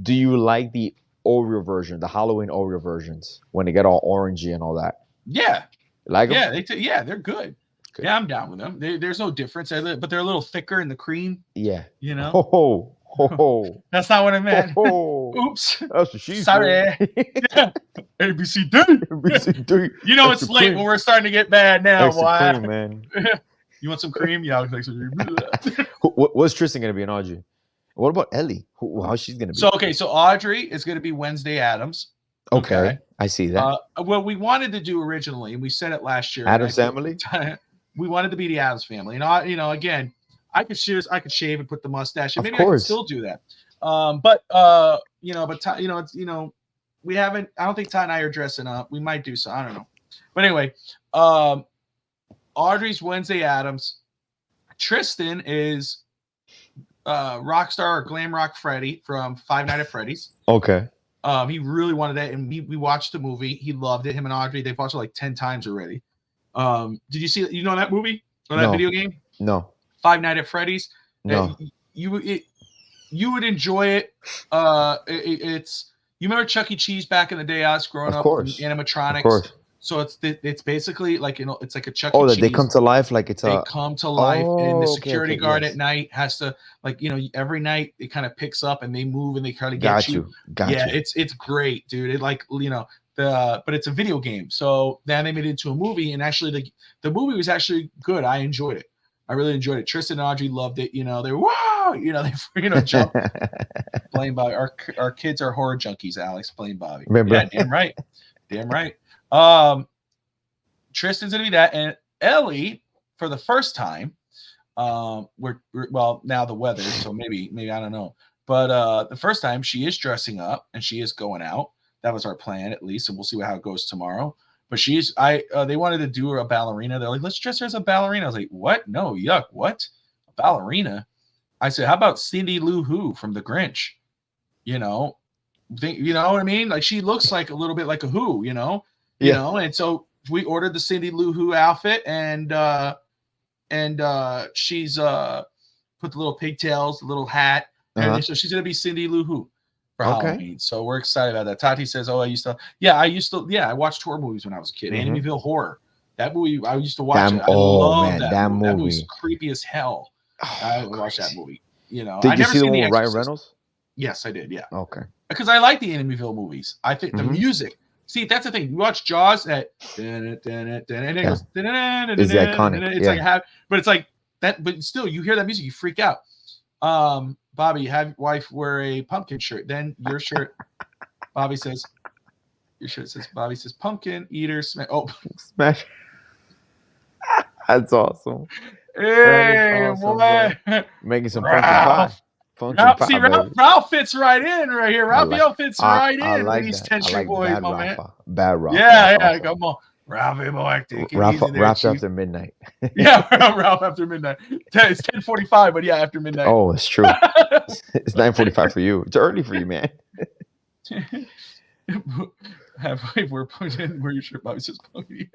do you like the Oreo version, the Halloween Oreo versions, when they get all orangey and all that? Yeah. Like them? Yeah, they're good. Okay. Yeah, I'm down with them. There's no difference, but they're a little thicker in the cream. Yeah. You know. Ho. That's not what I meant. Oops. That's what she Sorry. said. ABCD. You know it's late when we're starting to get bad now. Extra cream, man. You want some cream? Yeah, I'll take some cream. What's Tristan going to be in Audrey? What about Ellie? How's she going to be? So Audrey is going to be Wednesday Addams. Okay. I see that. What we wanted to do originally, and we said it last year. Addams family? We wanted to be the Addams family. And, again, I could shave and put the mustache. And maybe I could still do that. We haven't. I don't think Todd and I are dressing up. We might do so. I don't know. But anyway, Audrey's Wednesday Addams. Tristan is Rockstar or Glam Rock Freddy from Five Nights at Freddy's. Okay. He really wanted that, and we watched the movie. He loved it. Him and Audrey, they've watched it like 10 times already. Did you see? You know that movie or that video game? No. Five Nights at Freddy's. No. You would enjoy it. It's you remember Chuck E. Cheese back in the day? I was growing up. Animatronics. Of course. So it's basically like it's like a Chuck E. Cheese. That they come to life like it's they come to life, and the security guard at night has to every night it kind of picks up and they move and they kind of get you. Got you. It's great, dude. It but it's a video game. So then they made it into a movie, and actually the movie was actually good. I enjoyed it. I really enjoyed it. Tristan and Audrey loved it. They were wow. They jump. Blame Bobby. Our kids are horror junkies. Alex, blame Bobby. Remember? Yeah, damn right. Tristan's gonna be that, and Ellie for the first time. We're now the weather, so maybe I don't know, but the first time she is dressing up and she is going out. That was our plan at least, and we'll see how it goes tomorrow. But they wanted to do a ballerina. They're like, let's dress her as a ballerina. I was like, what? No, yuck. What? A ballerina? I said, how about Cindy Lou Who from The Grinch? You know what I mean? Like she looks like a little bit like a Who, you know? And so we ordered the Cindy Lou Who outfit, and she's put the little pigtails, the little hat, and so she's gonna be Cindy Lou Who for Halloween. So we're excited about that. Tati says, "Oh, I watched horror movies when I was a kid. Amityville Horror. That movie I used to watch. That movie was creepy as hell. I watched that movie. Did you see the one with Ryan Reynolds? Yes, I did. Yeah. Okay. Because I like the Amityville movies. I think the music. See, that's the thing. You watch Jaws, and it goes. It's iconic. It's but it's like that. But still, you hear that music, you freak out. Bobby, have your wife wear a pumpkin shirt. Then your shirt, Bobby says, your shirt says, Bobby says, pumpkin eater smash. Oh, smash. That's awesome. Hey, boy. Making some pumpkin pie. Ralph fits right in right here. Ralph fits right in with these 10 Street Boys, my man. Bad Ralph. Yeah, come on. Ralphie boy, Ralph after midnight. Yeah, Ralph after midnight. It's 10:45, but yeah, after midnight. Oh, it's true. It's 9:45 for you. It's early for you, man. We're putting in where your shirt Bobby says pony.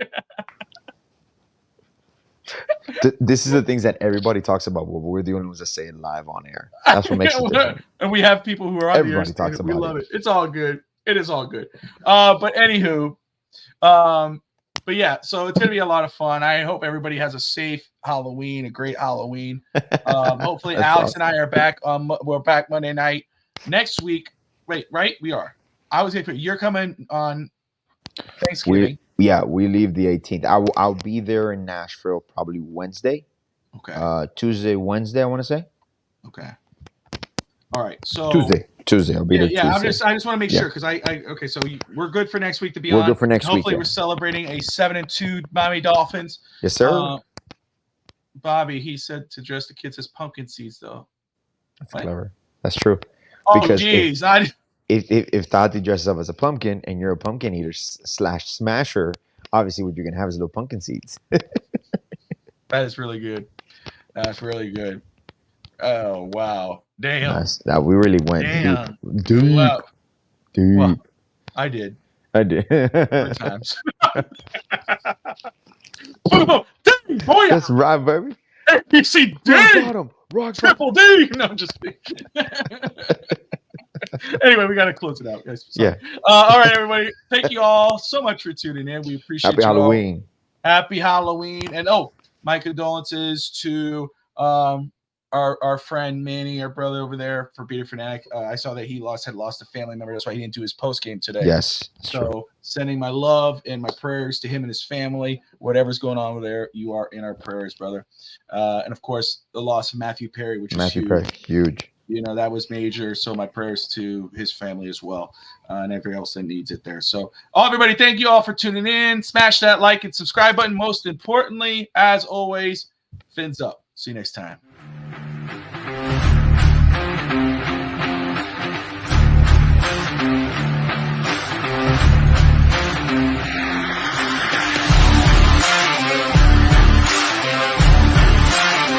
This is the things that everybody talks about, but we're the only ones that say it live on air. That's what makes it different. And we have people who are on everybody the air. Talks about we love it. It's all good. It is all good. But anywho, But yeah, so it's gonna be a lot of fun. I hope everybody has a safe Halloween, a great Halloween. Hopefully, That's Alex awesome. and I are back. We're back Monday night. Next week, wait, right? We are. I was gonna put you're coming on Thanksgiving. We leave the 18th. I'll be there in Nashville probably Wednesday. Okay. Tuesday, Wednesday, I want to say. Okay. All right. So Tuesday. I'll be there Yeah. Tuesday. I just want to make Yeah. sure because okay. So we're good for next week to be We're on. good for next week, Hopefully, yeah. we're celebrating a 7-2 Miami Dolphins. Yes, sir. Bobby, he said to dress the kids as pumpkin seeds, though. That's What? clever. That's true. Oh, Because geez. if Tati dresses up as a pumpkin and you're a pumpkin eater / smasher, obviously what you're gonna have is little pumpkin seeds. That is really good. That's really good. Oh, wow. Damn. We really went Damn. deep. Wow. Deep. Well, I did. I did. 3 times. Boom. Dang, boy. That's right, baby. ABC Rock D. bottom. Rock bottom. Triple D. No, I'm just kidding. Anyway, we got to close it out, guys. Sorry. Yeah. All right, everybody. Thank you all so much for tuning in. We appreciate Happy you all. Halloween. Happy Halloween. And my condolences to our friend Manny, our brother over there for Beater Fanatic. I saw that he had lost a family member. That's why he didn't do his post game today. Yes. So sending my love and my prayers to him and his family. Whatever's going on over there, you are in our prayers, brother. And of course, the loss of Matthew Perry, which is huge. Perry, huge. You know, that was major. So my prayers to his family as well, and everybody else that needs it there. So everybody, thank you all for tuning in. Smash that like and subscribe button. Most importantly, as always, fins up. See you next time.